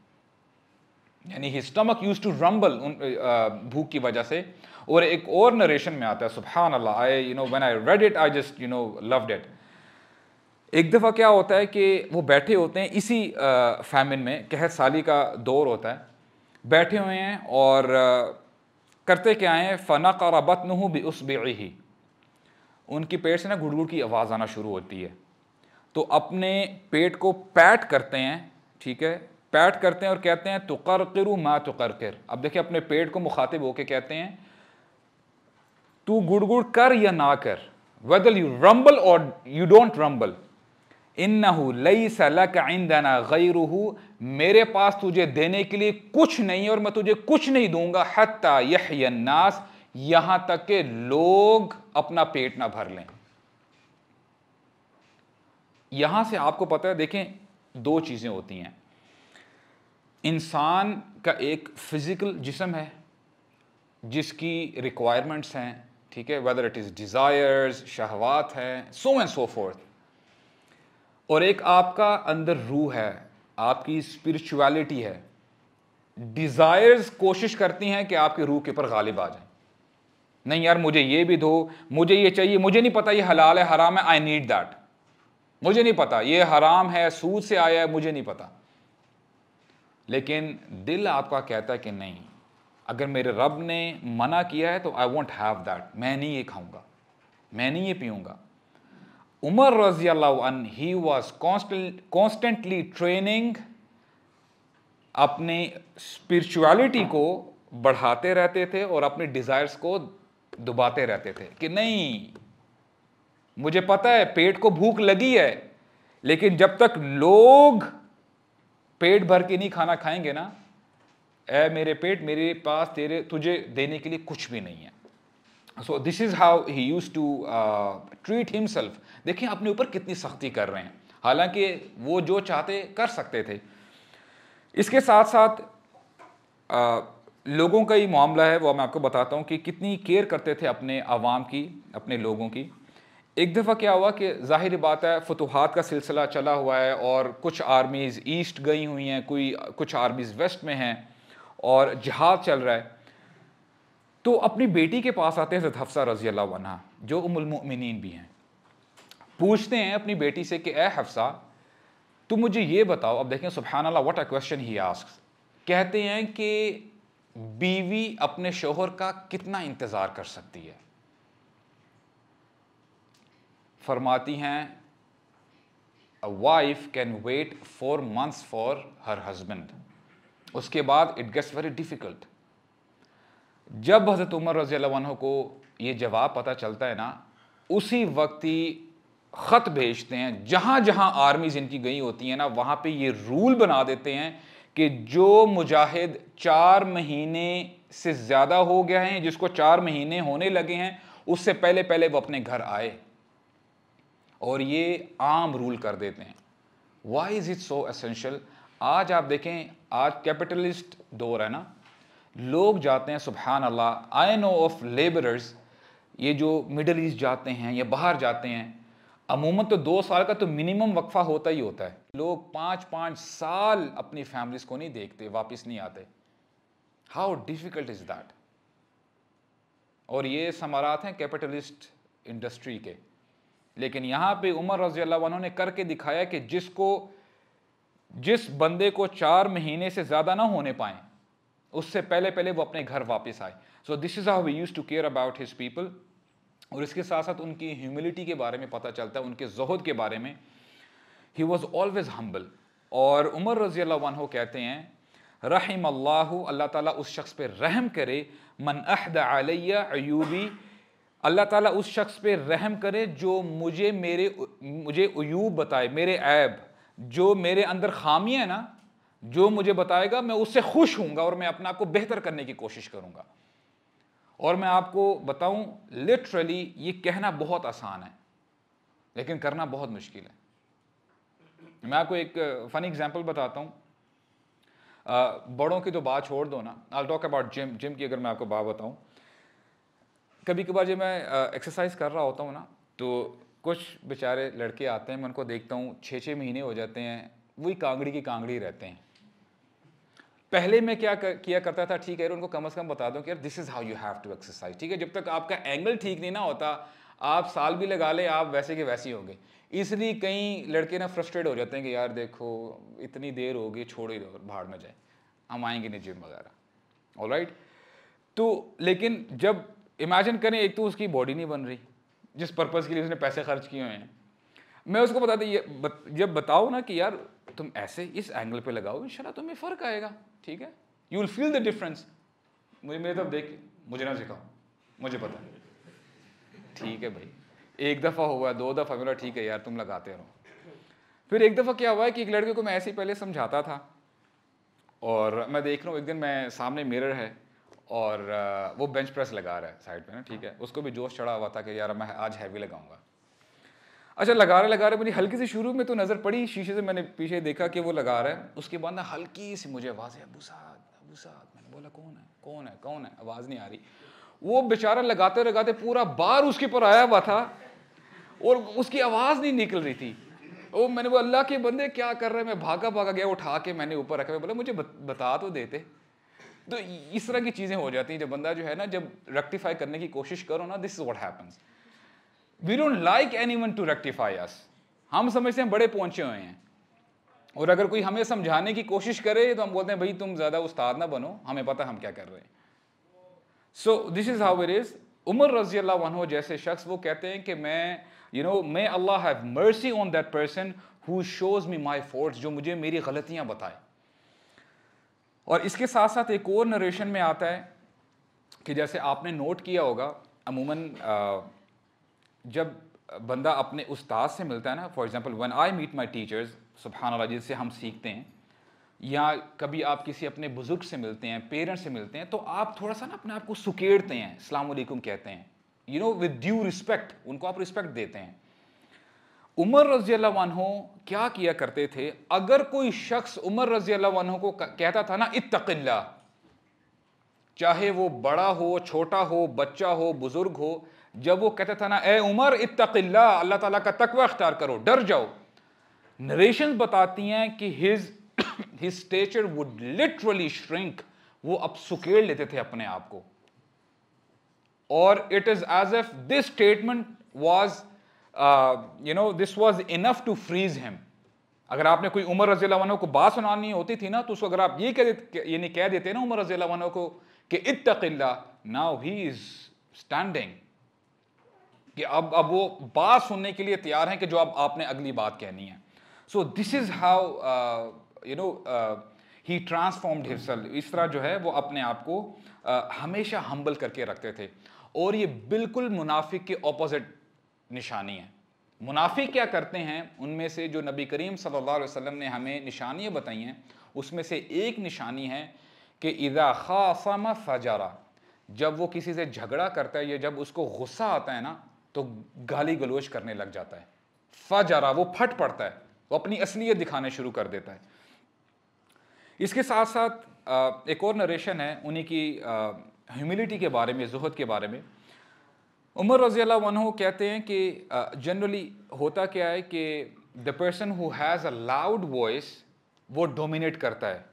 यानी his stomach used to rumble भूख की वजह से। और एक और नरेशन में आता है, सुभान अल्लाह, I when I read it I just loved it. एक दफ़ा क्या होता है कि वो बैठे होते हैं इसी फैमिन में, कहत साली का दौर होता है, बैठे हुए हैं और करते क्या हैं, फ़नक़र बत्नुहु बिउस्बिही, उनकी पेट से ना गुड़गुड़ की आवाज़ आना शुरू होती है। तो अपने पेट को पैट करते हैं, ठीक है, पैट करते हैं और कहते हैं तुक़रक़िरु मा तुक़रक़िर। अब देखिए अपने पेट को मुखातिब होकर कहते हैं तू गुड़गुड़ कर या ना कर, वेदर यू रंबल और यू डोंट रंबल, इन्नहु लैसा लक इंदना गैरुहु, मेरे पास तुझे देने के लिए कुछ नहीं और मैं तुझे कुछ नहीं दूंगा, हत्ता यहया नास, यहां तक के लोग अपना पेट ना भर लें। यहां से आपको पता है, देखें दो चीजें होती हैं, इंसान का एक फिजिकल जिस्म है जिसकी रिक्वायरमेंट्स हैं, ठीक है, वेदर इट इज डिजायर्स, शहवात हैं, सो एंड सो फोर्थ, और एक आपका अंदर रूह है, आपकी स्पिरिचुअलिटी है। डिजायर्स कोशिश करती हैं कि आपके रूह के ऊपर गालिब आ जाए, नहीं यार मुझे ये भी दो, मुझे ये चाहिए, मुझे नहीं पता ये हलाल है हराम है, आई नीड दैट, मुझे नहीं पता ये हराम है सूद से आया है, मुझे नहीं पता। लेकिन दिल आपका कहता है कि नहीं, अगर मेरे रब ने मना किया है तो आई वॉन्ट हैव दैट, मैं नहीं ये खाऊंगा, मैं नहीं ये पीऊंगा। उमर रज़ी अल्लाहु अन्हु, ही वाज कॉन्स्टेंटली ट्रेनिंग, अपनी स्पिरिचुअलिटी को बढ़ाते रहते थे और अपने डिजायर्स को दबाते रहते थे कि नहीं, मुझे पता है पेट को भूख लगी है, लेकिन जब तक लोग पेट भर के नहीं खाना खाएंगे ना, ऐ मेरे पेट, मेरे पास तेरे तुझे देने के लिए कुछ भी नहीं है। So this is how he used to treat himself. देखिए अपने ऊपर कितनी सख्ती कर रहे हैं, हालांकि वो जो चाहते कर सकते थे। इसके साथ साथ लोगों का ही मामला है, वो मैं आपको बताता हूँ कि कितनी केयर करते थे अपने अवाम की, अपने लोगों की। एक दफ़ा क्या हुआ कि ज़ाहिर बात है फतूहात का सिलसिला चला हुआ है और कुछ आर्मीज़ ईस्ट गई हुई हैं, कुछ आर्मीज़ वेस्ट में हैं और जिहाद चल रहा है। तो अपनी बेटी के पास आते हैं हज़रत हफ्सा रज़ी अल्लाह अन्हा, जो उम्मुल मोमिनीन भी हैं। पूछते हैं अपनी बेटी से कि ए हफ्सा, तुम मुझे ये बताओ। अब देखें सुब्हान अल्लाह, what a question he asks. कहते हैं कि बीवी अपने शोहर का कितना इंतज़ार कर सकती है? फरमाती हैं a wife can wait 4 months for her husband. उसके बाद इट गेट्स वेरी डिफिकल्ट। जब हज़रत उमर रज़ी अल्लाह अन्हु को ये जवाब पता चलता है ना, उसी वक्त ही ख़त भेजते हैं, जहाँ जहाँ आर्मीज़ इनकी गई होती हैं ना, वहाँ पे ये रूल बना देते हैं कि जो मुजाहिद 4 महीने से ज़्यादा हो गया है, जिसको 4 महीने होने लगे हैं, उससे पहले पहले वो अपने घर आए। और ये आम रूल कर देते हैं। Why is it so essential? आज आप देखें, आज कैपिटलिस्ट दौर है ना, लोग जाते हैं सुबहान अल्लाह, आई नो ऑफ लेबरर्स, ये जो मिडल ईस्ट जाते हैं या बाहर जाते हैं, अमूमन तो 2 साल का तो मिनिमम वक्फा होता ही होता है। लोग 5-5 साल अपनी फैमिलीज को नहीं देखते, वापस नहीं आते। How difficult is that? और ये समारात हैं कैपिटलिस्ट इंडस्ट्री के। लेकिन यहाँ पे उमर रज़ी अल्लाह अन्हु ने करके दिखाया कि जिस बंदे को 4 महीने से ज़्यादा ना होने पाए, उससे पहले पहले वो अपने घर वापस आए। So this is how we used to care about his people. और इसके साथ साथ उनकी ह्यूमिलिटी के बारे में पता चलता है, उनके ज़ुहद के बारे में। He was always humble. और उमर रज़ी अल्लाह अन्हु कहते हैं, रहिमल्लाहु, अल्लाह ताला उस शख्स पे रहम करे, मन अहद अलैया अयूबी, अल्लाह ताला उस शख्स पे रहम करे जो मुझे अयूब बताए, मेरे ऐब, जो मेरे अंदर खामियाँ है ना, जो मुझे बताएगा मैं उससे खुश हूँगा और मैं अपने आप को बेहतर करने की कोशिश करूँगा। और मैं आपको बताऊँ, लिटरली ये कहना बहुत आसान है लेकिन करना बहुत मुश्किल है। मैं आपको एक फ़नी एग्जांपल बताता हूँ। बड़ों की तो बात छोड़ दो ना, आई टॉक अबाउट जिम की अगर मैं आपको बात बताऊँ। कभी कभार जब मैं एक्सरसाइज कर रहा होता हूँ ना, तो कुछ बेचारे लड़के आते हैं, मैं उनको देखता हूँ 6-6 महीने हो जाते हैं, वही कांगड़ी की कांगड़ी रहते हैं। पहले मैं किया करता था, ठीक है, उनको कम से कम बता दूं कि यार this is how you have to exercise. ठीक है, जब तक आपका एंगल ठीक नहीं ना होता, आप साल भी लगा ले, आप वैसे के वैसे ही होंगे। इसलिए कई लड़के ना फ्रस्ट्रेट हो जाते हैं कि यार देखो इतनी देर हो गई, छोड़ ही दो, भाड़ में जाए, हम आएंगे नहीं जिम वगैरह। ऑलराइट। तो लेकिन जब इमेजिन करें, एक तो उसकी बॉडी नहीं बन रही जिस पर्पज़ के लिए उसने पैसे खर्च किए हुए हैं। मैं उसको बताता जब बताओ ना कि यार तुम ऐसे इस एंगल पे लगाओ, इंशाल्लाह तुम्हें फ़र्क आएगा। ठीक है, you will feel the difference. मेरे तरफ देख, मुझे ना सिखाओ, मुझे पता है। ठीक है भाई, एक दफ़ा हुआ, 2 दफ़ा, मेरा ठीक है यार तुम लगाते रहो। फिर एक दफ़ा क्या हुआ है कि एक लड़के को मैं ऐसे ही पहले समझाता था, और मैं देख रहा हूँ एक दिन मैं सामने मिरर है और वो बेंच प्रेस लगा रहा है साइड पे ना। ठीक है, उसको भी जोश चढ़ा हुआ था कि यार मैं आज हैवी लगाऊंगा। अच्छा, लगा रहे मुझे हल्की सी शुरू में तो नज़र पड़ी, शीशे से मैंने पीछे देखा कि वो लगा रहा है। उसके बाद ना हल्की सी मुझे आवाज़ है, अबू साद, अबू साद। मैंने बोला कौन है, कौन है, कौन है? आवाज़ नहीं आ रही। वो बेचारा लगाते लगाते पूरा बार उसके ऊपर आया हुआ था और उसकी आवाज़ नहीं निकल रही थी। वो मैंने बोला अल्लाह के बंदे क्या कर रहे हैं? मैं भागा भागा गया, उठा के मैंने ऊपर रखा। मैं बोला मुझे बता तो देते। तो इस तरह की चीज़ें हो जाती हैं जब बंदा जो है ना, जब रेक्टिफाई करने की कोशिश करो ना, this is what happens. We don't like anyone to rectify us. हम समझते हैं बड़े पहुंचे हुए हैं, और अगर कोई हमें समझाने की कोशिश करे तो हम बोलते हैं भाई तुम ज़्यादा उस्ताद ना बनो, हमें पता हम क्या कर रहे हैं। So this is how it is. Umar रज़ी अल्लाह अन्हु जैसे शख्स, वो कहते हैं कि मैं may Allah have mercy on that person who shows me my faults, जो मुझे मेरी गलतियाँ बताए। और इसके साथ साथ एक और नरेशन में आता है कि जैसे आपने नोट किया होगा, अमूमन जब बंदा अपने उस्ताद से मिलता है ना, for example when I meet my teachers, सुभान अल्लाह, जिससे हम सीखते हैं, या कभी आप किसी अपने बुजुर्ग से मिलते हैं, पेरेंट्स से मिलते हैं, तो आप थोड़ा सा ना अपने आप को सुकेड़ते हैं, अस्सलाम वालेकुम कहते हैं, you know, with due respect, उनको आप रिस्पेक्ट देते हैं। उमर रज़ी अल्लाह अन्हु क्या किया करते थे, अगर कोई शख्स उमर रज़ी अल्लाह अन्हु को कहता था ना इत्तक़िल्लाह, चाहे वो बड़ा हो, छोटा हो, बच्चा हो, बुजुर्ग हो, जब वो कहता था ना ए उमर इत्तक़िल्लाह, अल्लाह ताला का तकवा अख्तियार करो, डर जाओ, नरेशंस बताती हैं कि his stature would literally shrink, वो अब सुकेड़ लेते थे अपने आप को। और it is as if this statement was this was enough to freeze him. अगर आपने कोई उमर रज़ी अल्लाह अन्हु को बात सुनानी होती थी ना, तो उसको अगर आप ये कह देते ना उमर रज़ी अल्लाह अन्हु को कि इत्तक़िल्लाह, नाउ ही इज स्टैंडिंग, कि अब वो बात सुनने के लिए तैयार हैं कि जो अब आपने अगली बात कहनी है। So this is how he transformed himself. इस तरह जो है वो अपने आप को हमेशा हम्बल करके रखते थे। और ये बिल्कुल मुनाफिक के ऑपोजिट निशानी है। मुनाफिक क्या करते हैं, उनमें से जो नबी करीम सल्लल्लाहु अलैहि वसल्लम ने हमें निशानियाँ बताई हैं, उसमें से एक निशानी है कि इज़ा ख़ासम फ़जरा, जब वो किसी से झगड़ा करता है या जब उसको गुस्सा आता है ना, तो गाली गलोच करने लग जाता है। फ़जरा, वो फट पड़ता है, वो अपनी असलियत दिखाने शुरू कर देता है। इसके साथ साथ एक और नरेशन है उन्हीं की ह्यूमिलिटी के बारे में, ज़ुहद के बारे में। उमर रज़ी अल्लाह अन्हु कहते हैं कि जनरली होता क्या है कि the person who has a loud voice, वो डोमिनेट करता है,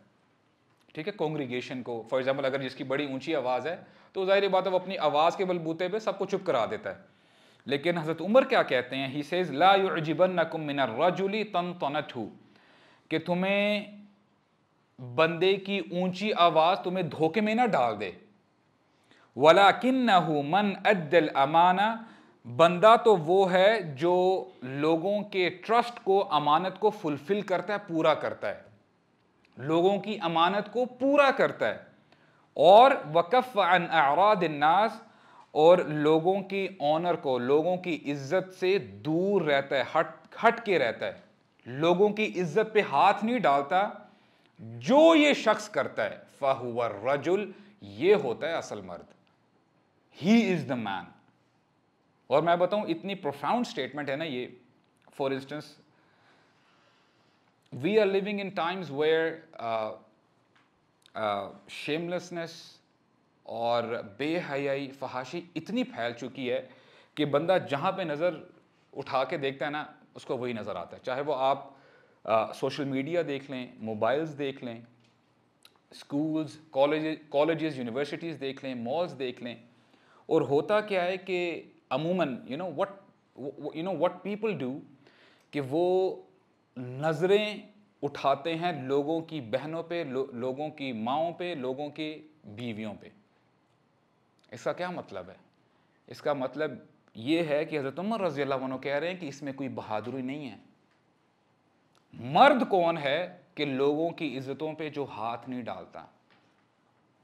ठीक है, कॉन्ग्रीगेशन को। फॉर एग्जाम्पल अगर जिसकी बड़ी ऊंची आवाज़ है तो ज़ाहिर बात है वो अपनी आवाज़ के बलबूते पे सबको चुप करा देता है। लेकिन हज़रत उमर क्या कहते हैं, ही सेज़ ला युअजिबन्नकुम मिनर रजुली तनतनतहु, कि तुम्हें बंदे की ऊंची आवाज़ तुम्हें धोखे में ना डाल दे। वलाकिन्नहु मन अद्दल अमाना, बंदा तो वो है जो लोगों के ट्रस्ट को, अमानत को फुलफिल करता है, पूरा करता है, लोगों की अमानत को पूरा करता है। और वकफ़ अन अराद अन्नास, और लोगों की ऑनर को, लोगों की इज्जत से दूर रहता है, हट के रहता है, लोगों की इज्जत पे हाथ नहीं डालता। जो ये शख्स करता है फहुवा रजुल, ये होता है असल मर्द, ही इज द मैन। और मैं बताऊं, इतनी प्रोफाउंड स्टेटमेंट है ना ये। For instance, we are living in times where shamelessness और बेहयाई, फहाशी इतनी फैल चुकी है कि बंदा जहाँ पे नज़र उठा के देखता है ना, उसको वही नज़र आता है। चाहे वो आप सोशल मीडिया देख लें, मोबाइल्स देख लें, स्कूल्स, कॉलेजेस, यूनिवर्सिटीज़ देख लें, मॉल्स देख लें। और होता क्या है कि अमूमन you know what people do, कि वो नज़रें उठाते हैं लोगों की बहनों पे, लोगों की माँओं पे, लोगों की बीवियों पे। इसका क्या मतलब है? इसका मतलब ये है कि हज़रत उमर रज़ी अल्लाह अन्हु कह रहे हैं कि इसमें कोई बहादुरी नहीं है। मर्द कौन है कि लोगों की इज्जतों पे जो हाथ नहीं डालता।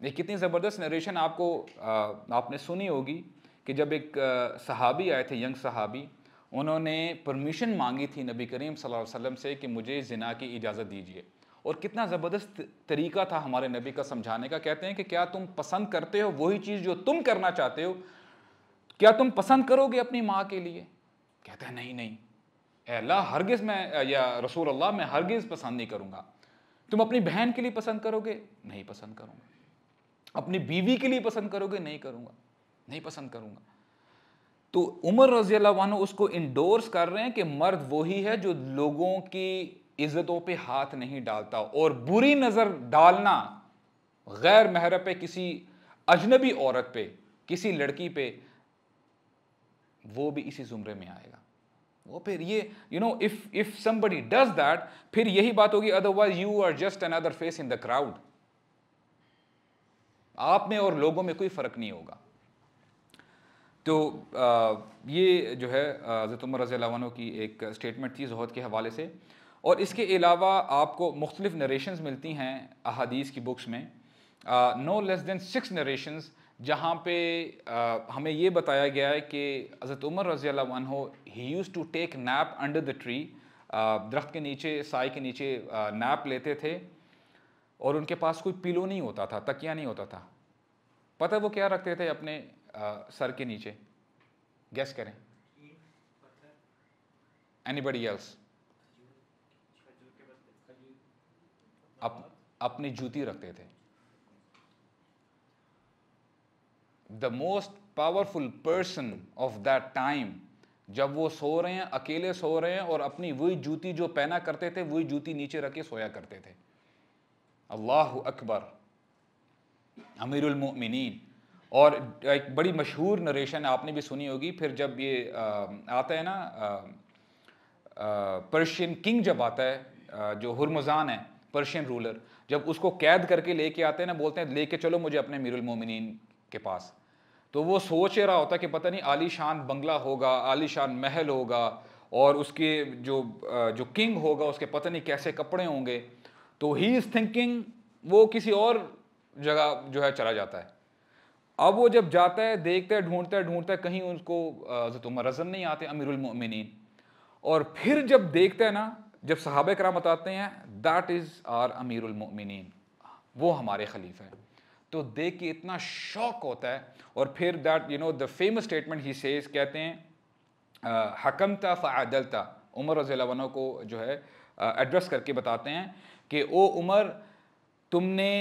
ये कितनी ज़बरदस्त नरेशन आपने सुनी होगी कि जब एक सहाबी आए थे, यंग सहाबी, उन्होंने परमिशन मांगी थी नबी करीम सल्लल्लाहु अलैहि वसल्लम से कि मुझे ज़िना की इजाज़त दीजिए। और कितना ज़बरदस्त तरीका था हमारे नबी का समझाने का। कहते हैं कि क्या तुम पसंद करते हो वही चीज़ जो तुम करना चाहते हो? क्या तुम पसंद करोगे अपनी माँ के लिए? कहते हैं नहीं नहीं, अल्लाह हरगिज़ मैं, या रसूल अल्लाह मैं हरगिज़ पसंद नहीं करूँगा। तुम अपनी बहन के लिए पसंद करोगे? नहीं पसंद करूँगा। अपनी बीवी के लिए पसंद करोगे? नहीं करूँगा, नहीं पसंद करूँगा। तो उमर रज़ी अल्लाह अन्हु उसको इंडोर्स कर रहे हैं कि मर्द वही है जो लोगों की इज्जतों पे हाथ नहीं डालता। और बुरी नज़र डालना गैर महरम पे, किसी अजनबी औरत पे, किसी लड़की पे, वो भी इसी जुमरे में आएगा। वो फिर ये इफ समबडी डज दैट, फिर यही बात होगी, otherwise you are just another face in the crowd. आप में और लोगों में कोई फर्क नहीं होगा। तो ये जो है हज़रत उमर रज़ी अल्लाह अन्हु की एक स्टेटमेंट थी ज़ुहद के हवाले से। और इसके अलावा आपको मुख्तलिफ नरेशंस मिलती हैं अहादीस की बुक्स में, नो लेस दैन 6 नरेशंस जहाँ पे हमें ये बताया गया है कि हज़रत उमर रज़ी अल्लाह अन्हु he used to take nap under the tree, दरख्त के नीचे, साए के नीचे नैप लेते थे, और उनके पास कोई पिलो नहीं होता था, तकिया नहीं होता था। पता है वो क्या रखते थे अपने सर के नीचे? गेस करें। Anybody else? अपनी जूती रखते थे। The most powerful person of that time, जब वो सो रहे हैं, अकेले सो रहे हैं, और अपनी वही जूती जो पहना करते थे वही जूती नीचे रख के सोया करते थे। अल्लाहु अकबर, अमीरुल मोमिनीन। और एक बड़ी मशहूर नरेशन आपने भी सुनी होगी, फिर जब ये आता है ना पर्शियन किंग जब आता है, जो हुरमुजान है पर्शियन रूलर, जब उसको कैद करके लेके आते हैं ना, बोलते हैं लेके चलो मुझे अपने अमीरुल मोमिनीन के पास, तो वो सोच रहा होता कि पता नहीं आलीशान बंगला होगा, आलीशान महल होगा, और उसके जो किंग होगा उसके पता नहीं कैसे कपड़े होंगे, तो ही इज़ थिंकिंग वो किसी और जगह जो है चला जाता है। अब वो जब जाता है, देखता है, ढूंढता है, कहीं उसको हज़रत उमर रज़न नहीं आते, अमीरुल मोमिनीन। और फिर जब देखता है ना, जब सहाबा कराम बताते हैं दैट इज़ आर अमीरुल मोमिनीन, वो हमारे खलीफा है, तो देख के इतना शौक होता है। और फिर that you know the famous statement he says, कहते हैं हकमता फ़अदलता, उमर रज़ियल्लाहु अन्हु को जो है एड्रेस करके बताते हैं कि ओ उमर, तुमने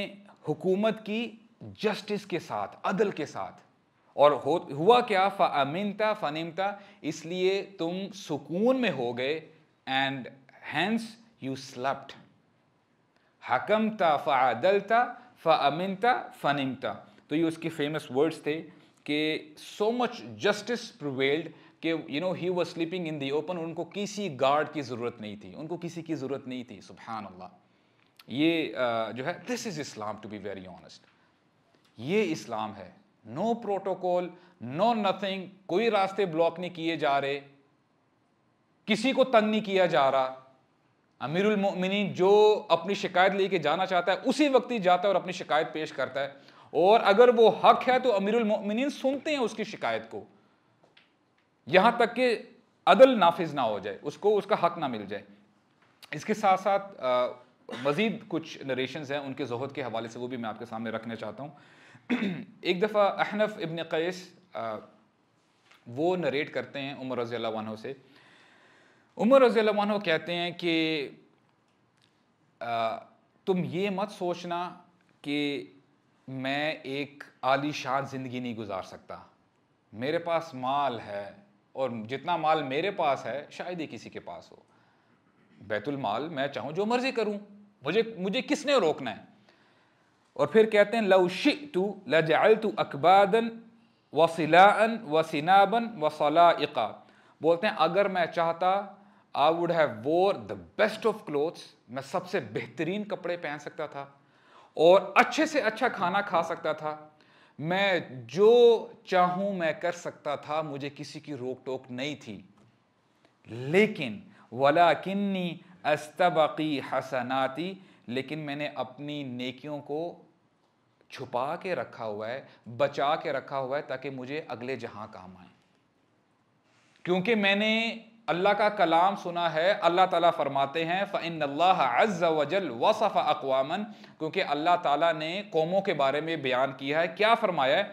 हुकूमत की जस्टिस के साथ, अदल के साथ, और हुआ क्या, फ़अमिनता फ़निमता, इसलिए तुम सुकून में हो गए, एंड हैंस यू स्लेप्ट। हकमता फ़अदलता फ़अमिनता फ़निमता, तो ये उसके फेमस वर्ड्स थे कि सो मच जस्टिस प्रिवेल्ड कि you know he was sleeping in the open, उनको किसी गार्ड की ज़रूरत नहीं थी, उनको किसी की ज़रूरत नहीं थी। सुभान अल्लाह। ये जो है, this is Islam, to be very honest, ये इस्लाम है। नो प्रोटोकॉल, नो नथिंग, कोई रास्ते ब्लॉक नहीं किए जा रहे, किसी को तंग नहीं किया जा रहा। अमीरुल मोमिनीन जो अपनी शिकायत लेके जाना चाहता है उसी वक्त ही जाता है और अपनी शिकायत पेश करता है, और अगर वो हक है तो अमीरुल मोमिनीन सुनते हैं उसकी शिकायत को, यहां तक कि अदल नाफिज ना हो जाए, उसको उसका हक ना मिल जाए। इसके साथ साथ मजीद कुछ नरेशंस हैं उनके ज़ुहद के हवाले से, वो भी मैं आपके सामने रखना चाहता हूँ। एक दफ़ा अहनफ इब्न कैस वो नरेट करते हैं उमर रज़ियल्लाहु अन्हु से। उमर रज़ियल्लाहु अन्हु कहते हैं कि तुम ये मत सोचना कि मैं एक आलीशान ज़िंदगी नहीं गुजार सकता, मेरे पास माल है, और जितना माल मेरे पास है शायद ही किसी के पास हो। बैतुल माल मैं चाहूँ जो मर्जी करूँ, मुझे किसने रोकना है। और फिर कहते हैं लौ शिअतु लजअलतु अकबादन व सिलाअन व सिनाबन व सलाइका, बोलते हैं अगर मैं चाहता आई वुड हैव वोर द बेस्ट ऑफ क्लोथ्स, मैं सबसे बेहतरीन कपड़े पहन सकता था, और अच्छे से अच्छा खाना खा सकता था, मैं जो चाहूं मैं कर सकता था, मुझे किसी की रोक टोक नहीं थी। लेकिन वलाकिन्नी अस्तबकी हसनाती, लेकिन मैंने अपनी नेकियों को छुपा के रखा हुआ है, बचा के रखा हुआ है, ताकि मुझे अगले जहां काम आए। क्योंकि मैंने अल्लाह का कलाम सुना है, अल्लाह ताला फरमाते हैं फ़इन्नल्लाह अज़्ज़ वजल वसफ़ अक़वामन, क्योंकि अल्लाह ताला ने कौमों के बारे में बयान किया है। क्या फरमाया है?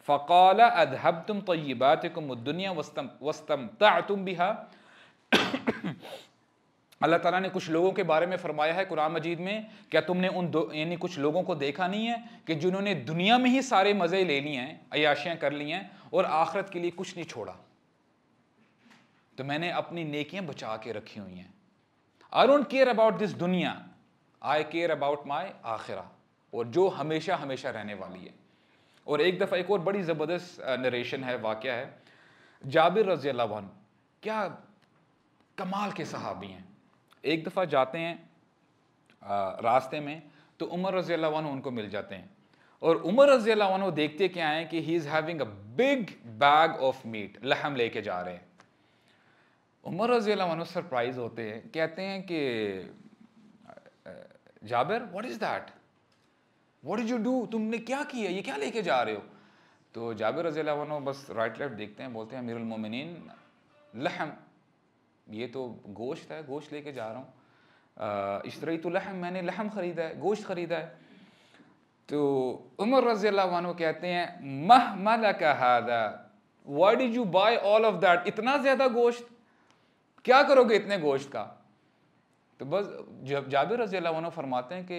फ़क़ाल अज़हबतुम तय्यिबातिकुम दुनिया वस्तमतअतुम बिहा। अल्लाह ताला ने कुछ लोगों के बारे में फरमाया है कुरान मजीद में, क्या तुमने यानी कुछ लोगों को देखा नहीं है कि जिन्होंने दुनिया में ही सारे मज़े ले लिए हैं, अय्याशियाँ कर ली हैं, और आखिरत के लिए कुछ नहीं छोड़ा। तो मैंने अपनी नेकियां बचा के रखी हुई हैं। I don't care about this दुनिया, आई केयर अबाउट माई आखिरा, और जो हमेशा हमेशा रहने वाली है। और एक दफ़ा एक और बड़ी ज़बरदस्त नरेशन है, वाक़या है, जाबिर रज़ी अल्लाह अन्हु, क्या कमाल के सहाबी हैं। एक दफ़ा जाते हैं रास्ते में, तो उमर रज़ी अल्लाह अन्हु उनको मिल जाते हैं, और उमर रज़ी अल्लाह अन्हु देखते क्या हैं कि he is having a big bag of meat, लहम लेके जा रहे हैं। उमर रज़ी अल्लाह अन्हु सरप्राइज होते हैं, कहते हैं कि Jabir what is that, what did you do, तुमने क्या किया, ये क्या लेके जा रहे हो? तो जाबिर रज़ियल्लाहु अन्हु बस राइट लेफ्ट देखते हैं, बोलते हैं अमीरुल मोमिनीन लहम, ये तो गोश्त है, गोश्त लेके जा रहा हूँ। इश्तरी तो लहम, मैंने लहम ख़रीदा है, गोश्त ख़रीदा है। तो उमर रज़ियल्लाहु अन्हु कहते हैं मह मलका हादा, why did you buy all of that, इतना ज़्यादा गोश्त क्या करोगे इतने गोश्त का। तो बस जब जाबिर रज़ियल्लाहु अन्हु फरमाते हैं कि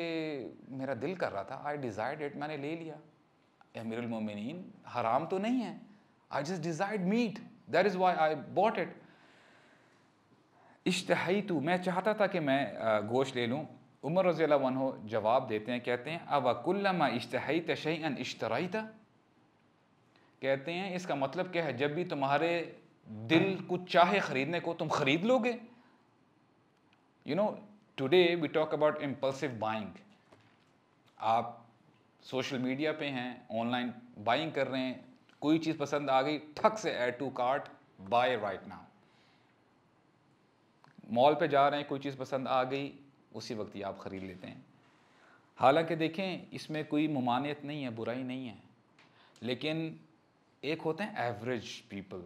मेरा दिल कर रहा था, आई डिज़ायर्ड इट, मैंने ले लिया। अमीरुल मोमिनीन हराम तो नहीं है, I just desired meat, that is why I bought it. इश्तहैतु, मैं चाहता था कि मैं गोश्त ले लूँ। उमर रज़ियल्लाहु अन्हु जवाब देते हैं, कहते हैं अब कुल्लमा इश्तहैत शैअन इश्तरैता, कहते हैं इसका मतलब क्या है, जब भी तुम्हारे दिल कुछ चाहे ख़रीदने को तुम ख़रीद लोगे। You know today we talk about impulsive buying. आप सोशल मीडिया पे हैं, ऑनलाइन बाइंग कर रहे हैं, कोई चीज़ पसंद आ गई, ठक से add to cart, buy right now. Mall पे जा रहे हैं, कोई चीज़ पसंद आ गई, उसी वक्त ही आप ख़रीद लेते हैं। हालांकि देखें इसमें कोई मुमानियत नहीं है, बुराई नहीं है, लेकिन एक होते हैं average people,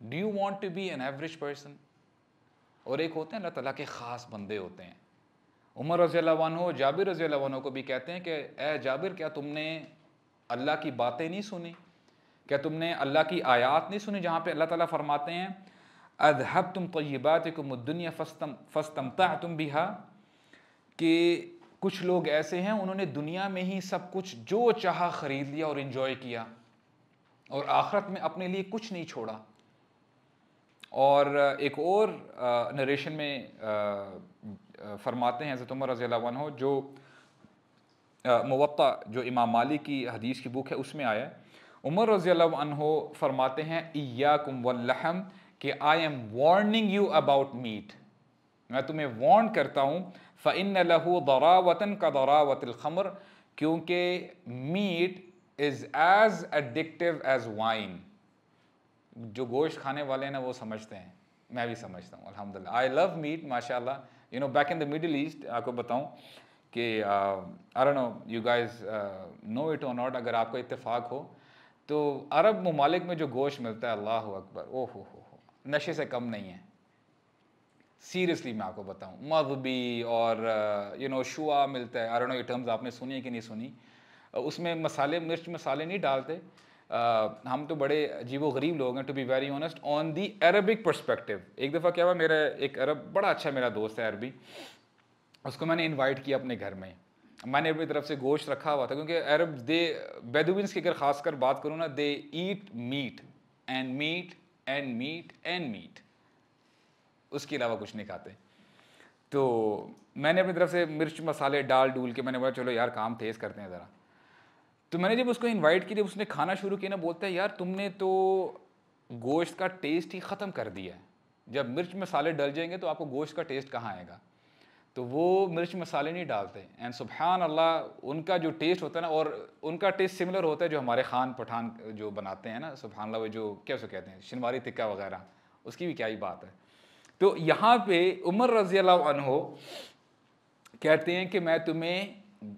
do you want to be an average person, और एक होते हैं अल्लाह ताला के ख़ास बंदे होते हैं। उमर रज़ियल्लाहु अन्हु जाबिर रज़ियल्लाहु अन्हु को भी कहते हैं कि ए जाबिर, क्या तुमने अल्लाह की बातें नहीं सुनी, क्या तुमने अल्लाह की आयात नहीं सुनी जहाँ पे अल्लाह ताला फरमाते हैं अज़हबतुम तय्यिबातिकुम दुनिया फस्तमतअतुम बिहा, कि कुछ लोग ऐसे हैं उन्होंने दुनिया में ही सब कुछ जो चाहा ख़रीद लिया और इन्जॉय किया, और आखिरत में अपने लिए कुछ नहीं छोड़ा। और एक और नरेशन में फरमाते हैं हज़रत उमर रज़ियल्लाहु अन्हु, जो मुवत्ता जो इमाम मालिक की हदीस की बुक है उसमें आया है, उमर रज़ियल्लाहु अन्हु फरमाते हैं इय्याकुम वल्लहम, कि I am warning you about meat, मैं तुम्हें वार्न करता हूँ, फ़इन्न लहू दरावतन का दरावतिल ख़म्र, क्योंकि meat is as addictive as wine. जो गोश्त खाने वाले हैं ना वो समझते हैं, मैं भी समझता हूँ अल्हम्दुलिल्लाह। आई लव मीट माशाल्लाह। You know back in the Middle East, आपको बताऊँ कि I don't know you guys know it और नॉट, अगर आपको इत्तेफाक हो तो अरब ममालिक में जो गोश्त मिलता है, अल्लाह अकबर, ओ हो, नशे से कम नहीं है। सीरियसली मैं आपको बताऊँ, मज़बी और यू नो शुआ मिलता है, आई डोंट नो ये टर्म्स आपने सुनी है कि नहीं सुनी। उसमें मसाले, मिर्च मसाले नहीं डालते। हम तो बड़े अजीबो गरीब लोग हैं, to be very honest, on the Arabic perspective. एक दफ़ा क्या हुआ, मेरा एक अरब बड़ा अच्छा मेरा दोस्त है अरबी, उसको मैंने इनवाइट किया अपने घर में। मैंने अपनी तरफ से गोश्त रखा हुआ था, क्योंकि अरब दे बेदुइन्स की अगर खासकर बात करूँ ना, they eat meat and meat and meat and meat, उसके अलावा कुछ नहीं खाते। तो मैंने अपनी तरफ से मिर्च मसाले डाल डूल के मैंने बोला चलो यार काम तेज़ करते हैं ज़रा। तो मैंने जब उसको इनवाइट किया, उसने खाना शुरू किया ना, बोलता है यार तुमने तो गोश्त का टेस्ट ही ख़त्म कर दिया है, जब मिर्च मसाले डल जाएंगे तो आपको गोश्त का टेस्ट कहाँ आएगा। तो वो मिर्च मसाले नहीं डालते, एंड सुबहान अल्लाह उनका जो टेस्ट होता है ना, और उनका टेस्ट सिमिलर होता है जो हमारे खान पठान जो बनाते हैं ना, सुबहान अल्लाह, वो जो क्या उसको कहते हैं शनवारी टिक्का वगैरह, उसकी भी क्या ही बात है। तो यहाँ पे उमर रज़ियल्लाहु अन्हु कहते हैं कि मैं तुम्हें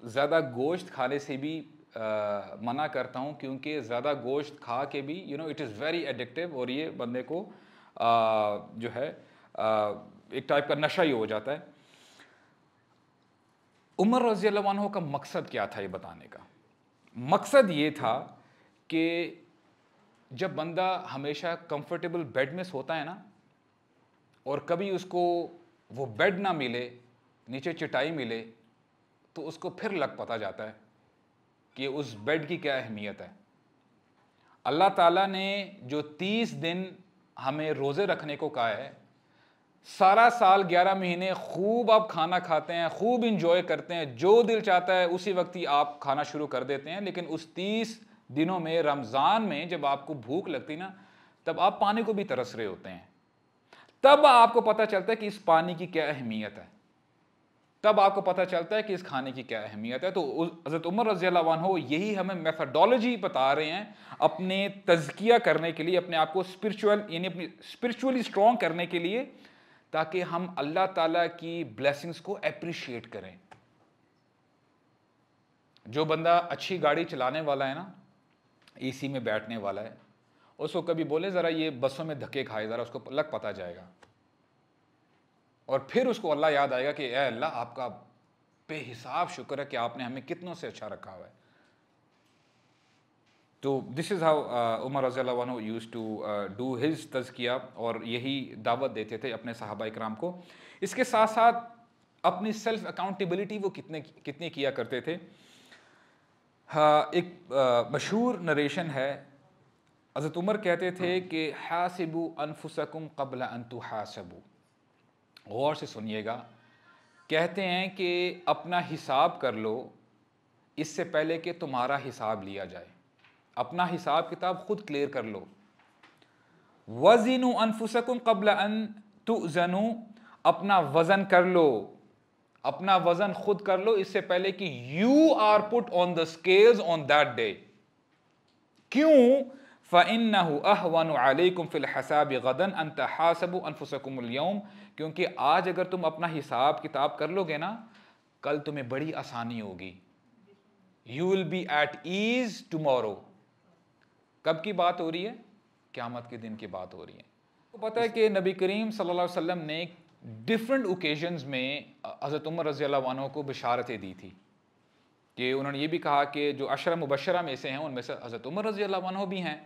ज़्यादा गोश्त खाने से भी मना करता हूँ, क्योंकि ज़्यादा गोश्त खा के भी you know it is very addictive, और ये बंदे को जो है एक टाइप का नशा ही हो जाता है। उमर रज़ियल्लाहु अन्हु का मकसद क्या था ये बताने का? मकसद ये था कि जब बंदा हमेशा कंफर्टेबल बेड में सोता है ना, और कभी उसको वो बेड ना मिले, नीचे चटाई मिले, तो उसको फिर लग पता जाता है कि उस बेड की क्या अहमियत है। अल्लाह ताला ने जो 30 दिन हमें रोज़े रखने को कहा है, सारा साल 11 महीने खूब आप खाना खाते हैं, खूब इंजॉय करते हैं, जो दिल चाहता है उसी वक्त ही आप खाना शुरू कर देते हैं, लेकिन उस 30 दिनों में, रमज़ान में जब आपको भूख लगती ना, तब आप पानी को भी तरस रहे होते हैं। तब आपको पता चलता है कि इस पानी की क्या अहमियत है, तब आपको पता चलता है कि इस खाने की क्या अहमियत है। तो हज़रत उमर रज़ियल्लाहु अन्हु यही हमें मेथडोलॉजी बता रहे हैं अपने तज़किया करने के लिए, अपने आप को स्पिरिचुअल यानी अपनी स्पिरिचुअली स्ट्रॉन्ग करने के लिए, ताकि हम अल्लाह ताला की ब्लेसिंग्स को अप्रिशिएट करें। जो बंदा अच्छी गाड़ी चलाने वाला है ना, एसी में बैठने वाला है, उसको कभी बोले ज़रा ये बसों में धक्के खाए, ज़रा उसको लग पता जाएगा। और फिर उसको अल्लाह याद आएगा कि ए अल्लाह, आपका बेहिसाब शुक्र है कि आपने हमें कितनों से अच्छा रखा हुआ है। तो दिस इज़ हाउ उमर रज़ियल्लाहु अन्हु यूज्ड टू डू हिज तज़किया, और यही दावत देते थे अपने सहाबा इकराम को। इसके साथ साथ अपनी सेल्फ अकाउंटेबिलिटी वो कितनी किया करते थे। हाँ, एक मशहूर नरेशन है, हज़रत उमर कहते थे कि हासिबु अनफुसकुम क़ब्ल अन तुहासबू। गौर से सुनिएगा, कहते हैं कि अपना हिसाब कर लो इससे पहले कि तुम्हारा हिसाब लिया जाए। अपना हिसाब किताब खुद क्लियर कर लो। वज़िनु अनफुसकुम क़ब्ल अन तुज़नु, अपना वज़न कर लो, अपना वज़न खुद कर लो इससे पहले कि you are put on the scales on that day. क्यों? फ़इन्नहु अहवनु अलैकुम फ़िल हिसाबि गदन अन तहासबु अनफुसकुमुल यौम, क्योंकि आज अगर तुम अपना हिसाब किताब कर लोगे ना, कल तुम्हें बड़ी आसानी होगी। You will be at ease tomorrow. कब की बात हो रही है? क़यामत के दिन की बात हो रही है। तो पता है कि नबी करीम सल्लल्लाहु अलैहि वसल्लम ने डिफरेंट ओकेजन्स में हज़रत उमर रज़ियल्लाहु अन्हु को बशारतें दी थी, कि उन्होंने ये भी कहा कि जो अशरा मुबशरा में से हैं उनमें से हज़रत उमर रज़ियल्लाहु अन्हु भी हैं।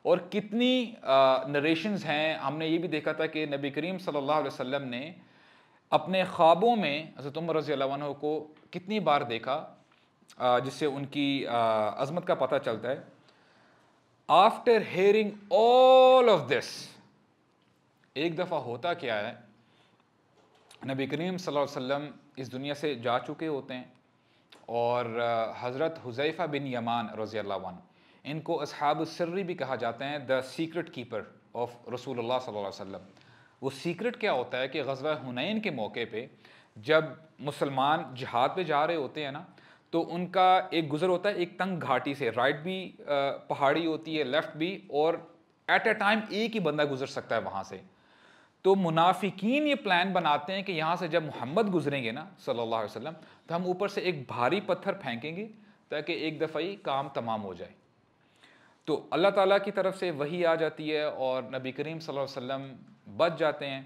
और कितनी नरेशंस हैं, हमने ये भी देखा था कि नबी करीम सल्लल्लाहु अलैहि वसल्लम ने अपने ख्वाबों में हज़रत उमर रज़ियल्लाहु अन्हु को कितनी बार देखा, जिससे उनकी अज़मत का पता चलता है। After hearing all of this, एक दफ़ा होता क्या है, नबी करीम सल्लल्लाहु अलैहि वसल्लम इस दुनिया से जा चुके होते हैं, और हज़रत हुज़ैफ़ा बिन यमान रज़ियल्लाहु अन्हु, इनको अस्हाबुस सिर्री भी कहा जाता है, द सीक्रेट कीपर ऑफ रसूलुल्लाह सल्लल्लाहु अलैहि वसल्लम। वो सीक्रेट क्या होता है कि ग़ज़वा हुनैन के मौके पे जब मुसलमान जिहाद पे जा रहे होते हैं ना, तो उनका एक गुज़र होता है एक तंग घाटी से, राइट भी पहाड़ी होती है, लेफ़्ट भी, और एट अ टाइम एक ही बंदा गुजर सकता है वहाँ से। तो मुनाफिकीन ये प्लान बनाते हैं कि यहाँ से जब मोहम्मद गुजरेंगे ना सल्लल्लाहु अलैहि वसल्लम, तो हम ऊपर से एक भारी पत्थर फेंकेंगे ताकि एक दफ़ा ही काम तमाम हो जाए। तो अल्लाह ताला की तरफ से वही आ जाती है और नबी करीम सल्लल्लाहु अलैहि वसल्लम बच जाते हैं।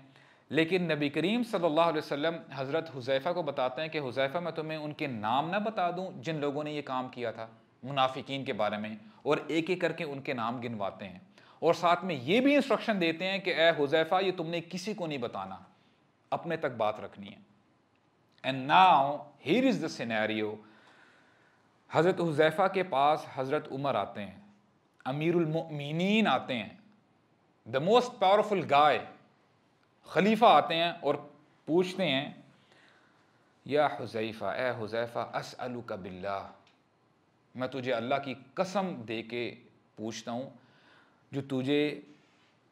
लेकिन नबी करीम सल्लल्लाहु अलैहि वसल्लम हज़रत हुज़ैफ़ा को बताते हैं कि हुज़ैफ़ा, मैं तुम्हें उनके नाम ना बता दूं जिन लोगों ने ये काम किया था मुनाफिकीन के बारे में, और एक एक करके उनके नाम गिनवाते हैं, और साथ में ये भी इंस्ट्रक्शन देते हैं कि ए हुज़ैफ़ा, ये तुमने किसी को नहीं बताना, अपने तक बात रखनी है। And now here is the scenario, हज़रत हुज़ैफ़ा के पास हज़रत उमर आते हैं, अमीरुल मोमिनीन आते हैं, द मोस्ट पावरफुल गाय, खलीफा आते हैं और पूछते हैं, या हुज़ैफ़ा, ए हुज़ैफ़ा, अस्अलुका बिल्लाह, मैं तुझे अल्लाह की कसम दे के पूछता हूँ, जो तुझे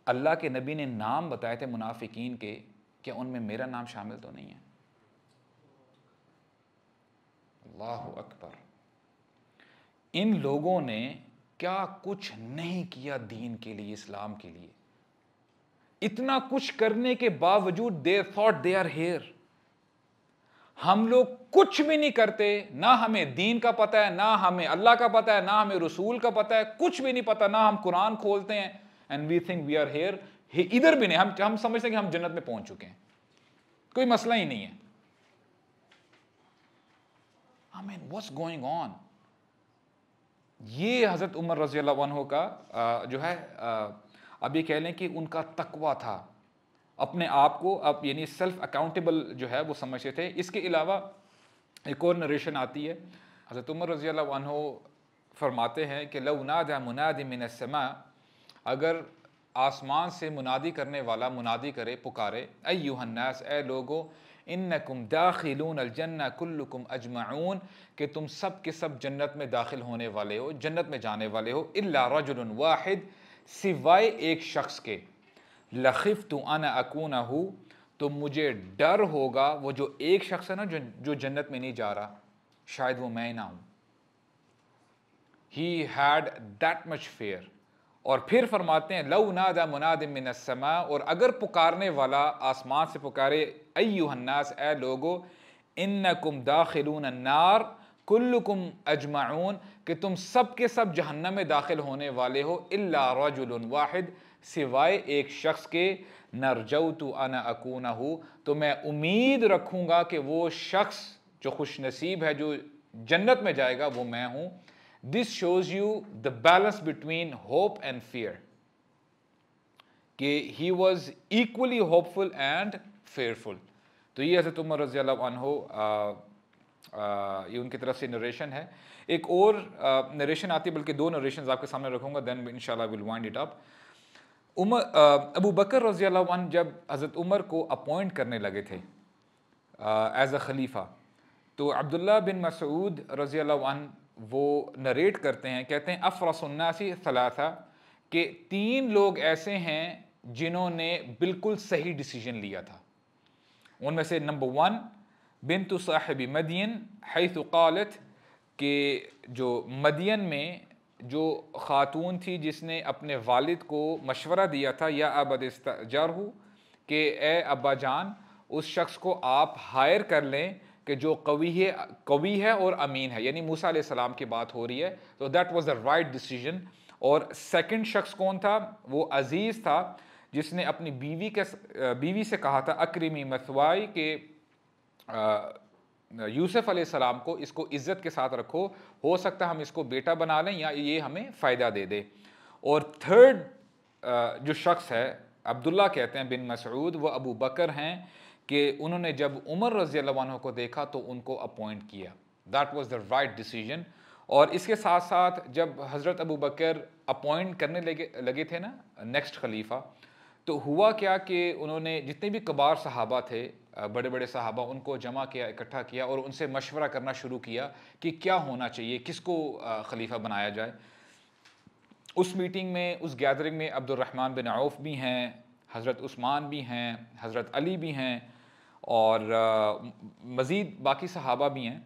अल्लाह के नबी ने नाम बताए थे मुनाफिकीन के, क्या उनमें मेरा नाम शामिल तो नहीं है? अल्लाहु अकबर। इन लोगों ने क्या कुछ नहीं किया दीन के लिए, इस्लाम के लिए। इतना कुछ करने के बावजूद they thought they are here. हम लोग कुछ भी नहीं करते, ना हमें दीन का पता है, ना हमें अल्लाह का पता है, ना हमें रसूल का पता है, कुछ भी नहीं पता, ना हम कुरान खोलते हैं, and we think we are here. इधर भी नहीं, हम समझते हैं कि हम जन्नत में पहुंच चुके हैं, कोई मसला ही नहीं है। I mean what's going on? ये हज़रत उमर रज़ियल्लाहु अन्हु का जो है, अब ये कह लें कि उनका तकवा था, अपने आप को अब यानी सेल्फ अकाउंटेबल जो है वो समझते थे। इसके अलावा एक और नरेशन आती है, हज़रत उमर रज़ियल्लाहु अन्हु फरमाते हैं कि लौ नादा मुनादि मिनस समा, अगर आसमान से मुनादी करने वाला मुनादी करे, पुकारे, अय्युहन्नास, ए लोगो, इन्नकुम दाखिलून अल जन्नह कुल्लुकुम अजमऊन, कि तुम सब के सब जन्नत में दाखिल होने वाले हो, जन्नत में जाने वाले हो, इल्ला रजुलन वाहिद, सिवाय एक शख्स के, लखिफ्तु अना अकूनहु, तो मुझे डर होगा वो जो एक शख्स है ना जो जन्नत में नहीं जा रहा, शायद वो मैं ना हूं। He had that much fair. और फिर फरमाते हैं, लौ नादा मुनादिम मिनस समा, और अगर पुकारने वाला आसमान से पुकारे, अय्युहन्नास, ए लोगो, इन्नकुम दाखिलून अन्नार कुल्लुकुम अजमऊन, कि तुम सब के सब जहन्नम में दाखिल होने वाले हो इल्ला रजुलुन वाहिद, सिवाय एक शख्स के, नरजौतु अना अकूनहु, तो मैं उम्मीद रखूंगा कि वो शख्स जो खुश नसीब है, जो जन्नत में जाएगा, वो मैं हूं। This shows you the balance between hope and fear, कि he was equally hopeful and fearful. तो ये हज़रत उमर रज़ी अल्लाह अन्हु, ये उनकी तरफ से नरेशन है। एक और नरेशन आती है, बल्कि दो नरेशन आपके सामने रखूंगा, देन इंशाल्लाह will wind it up. Abu Bakr रज़ी अल्लाह अन्हु जब हज़रत उमर को अपॉइंट करने लगे थे एज अ खलीफा, तो अब्दुल्ला बिन मसूद रज़ी अल्लाह अन्हु वो नरेट करते हैं, कहते हैं अफ़रसुन्नासी सलासा, कि 3 लोग ऐसे हैं जिन्होंने बिल्कुल सही डिसीजन लिया था। उनमें से नंबर 1 बिन्तु साहिबी मदियन हैथु क़ालत, कि जो मदियन में जो ख़ातून थी जिसने अपने वालिद को मशवरा दिया था, या अबद इस्तजारहु, कि ए अब्बा जान, उस शख्स को आप हायर कर लें कि जो कवी है और अमीन है, यानी मूसा अलैहिस्सलाम की बात हो रही है। तो that was the right decision. और सेकंड शख्स कौन था? वो अजीज़ था, जिसने अपनी बीवी से कहा था अक्रिमी मथवाई, के यूसुफ अलैहिस्सलाम को, इसको इज़्ज़त के साथ रखो, हो सकता है हम इसको बेटा बना लें या ये हमें फ़ायदा दे दे। और थर्ड जो शख्स है, अब्दुल्ला कहते हैं बिन मसऊद, वो अबू बकर हैं, कि उन्होंने जब उमर रज़ी अल्लाह अन्हु को देखा तो उनको अपॉइंट किया। That was the right decision. और इसके साथ साथ जब हज़रत अबू बकर अपॉइंट करने लगे थे ना नेक्स्ट खलीफा, तो हुआ क्या कि उन्होंने जितने भी कबार सहाबा थे, बड़े बड़े सहाबा, उनको जमा किया, इकट्ठा किया और उनसे मशवरा करना शुरू किया कि क्या होना चाहिए, किसको खलीफा बनाया जाए। उस मीटिंग में, उस गैदरिंग में अब्दुर्रहमान बिन औफ भी हैं, हज़रत उस्मान भी हैं, हज़रत अली भी हैं, और मज़ीद बाकी सहाबा भी हैं।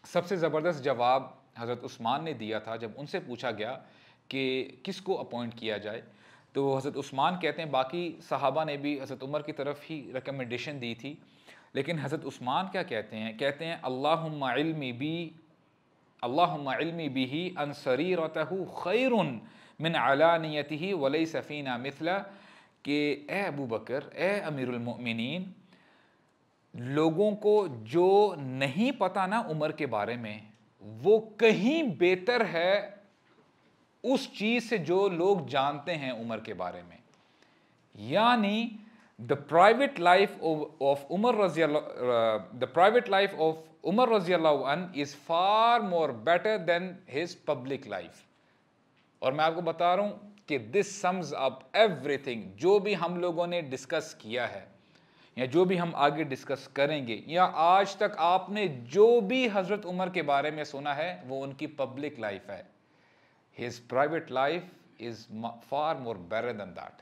सबसे ज़बरदस्त जवाब हज़रत उस्मान ने दिया था जब उनसे पूछा गया कि किसको अपॉइंट किया जाए। तो हज़रत उस्मान कहते हैं बाकी सहाबा ने भी हज़रत उमर की तरफ ही रिकमेंडेशन दी थी, लेकिन हज़रत उस्मान क्या कहते हैं? कहते हैं अल्लाहुम्मा इल्मी बिही अन सरीरतहु खैरुन मिन अलानियतिही वलैसा फीना मिथला, कि ए अबू बकर, ए अमीरुल मोमिनीन, लोगों को जो नहीं पता ना उमर के बारे में, वो कहीं बेहतर है उस चीज से जो लोग जानते हैं उमर के बारे में। यानी the private life of Umar रज़ी अल्लाहु अन्हु is far more better than his public life. और मैं आपको बता रहा हूं कि दिस सम्स अप एवरीथिंग, जो भी हम लोगों ने डिस्कस किया है या जो भी हम आगे डिस्कस करेंगे, या आज तक आपने जो भी हज़रत उमर के बारे में सुना है, वो उनकी पब्लिक लाइफ है। His private life is far more better than that.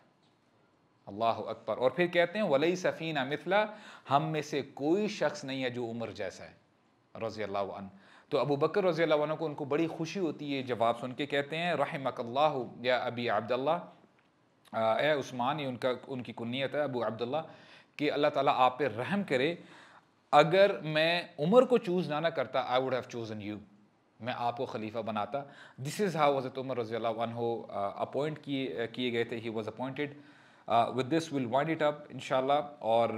अल्लाहु अकबर। और फिर कहते हैं वलई सफ़ीना मिथला, हम में से कोई शख्स नहीं है जो उमर जैसा है, रज़ी अल्लाहु अन्हु। तो अबू बकर रज़ी अल्लाहु अन्हु को उनको बड़ी खुशी होती है जवाब सुन के। कहते हैं रहमकल्लाहु या अबी अब्दुल्ला, ए उस्मान, ये उनकी कुन्नियत है अबू अब्दुल्ला, कि अल्लाह ताला आप पे रहम करे। अगर मैं उमर को चूज़ ना करता, I would have chosen you, मैं आपको खलीफा बनाता। दिस इज़ हाउ हज़रत उमर रज़ी अल्लाहु अन्हु अपॉइंट किए गए थे। He was appointed. With this will wind it up इंशाल्लाह। और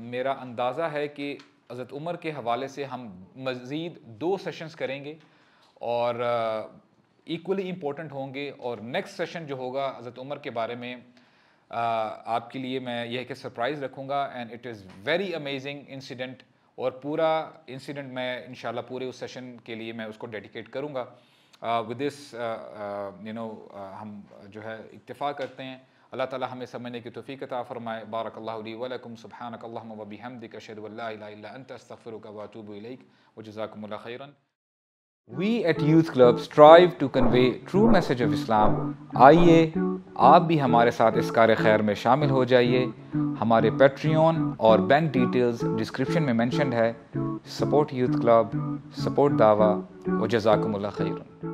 मेरा अंदाज़ा है कि हज़रत उमर के हवाले से हम मज़ीद 2 सेशंस करेंगे और इक्वली इम्पोर्टेंट होंगे। और नेक्स्ट सेशन जो होगा हज़रत उमर के बारे में, आपके लिए मैं यह कि सरप्राइज़ रखूँगा, and it is very amazing incident. और पूरा इंसिडेंट मैं इंशाल्लाह पूरे उस सेशन के लिए मैं उसको डेडिकेट करूँगा। विद दिस हम जो है इत्तिफाक करते हैं। अल्लाह ताला हमें समझने की तौफीक अता फरमाए। बारकल्लाहु ली व लकुम, सुब्हानकल्लाहुम्मा व बिहम्दिक, अशहदु अल्ला इलाहा इल्ला अंत, अस्तगफिरुका व अतूबु इलैक, व जज़ाकुमुल्लाहु खैरन। We at Youth Club strive to convey true message of Islam. आइए आप भी हमारे साथ इस कार्य खैर में शामिल हो जाइए। हमारे पैट्रियन और बैंक डिटेल्स डिस्क्रिप्शन में मेंशन्ड है। सपोर्ट यूथ क्लब, सपोर्ट दावा, व जज़ाकुमुल्लाहु खैरन।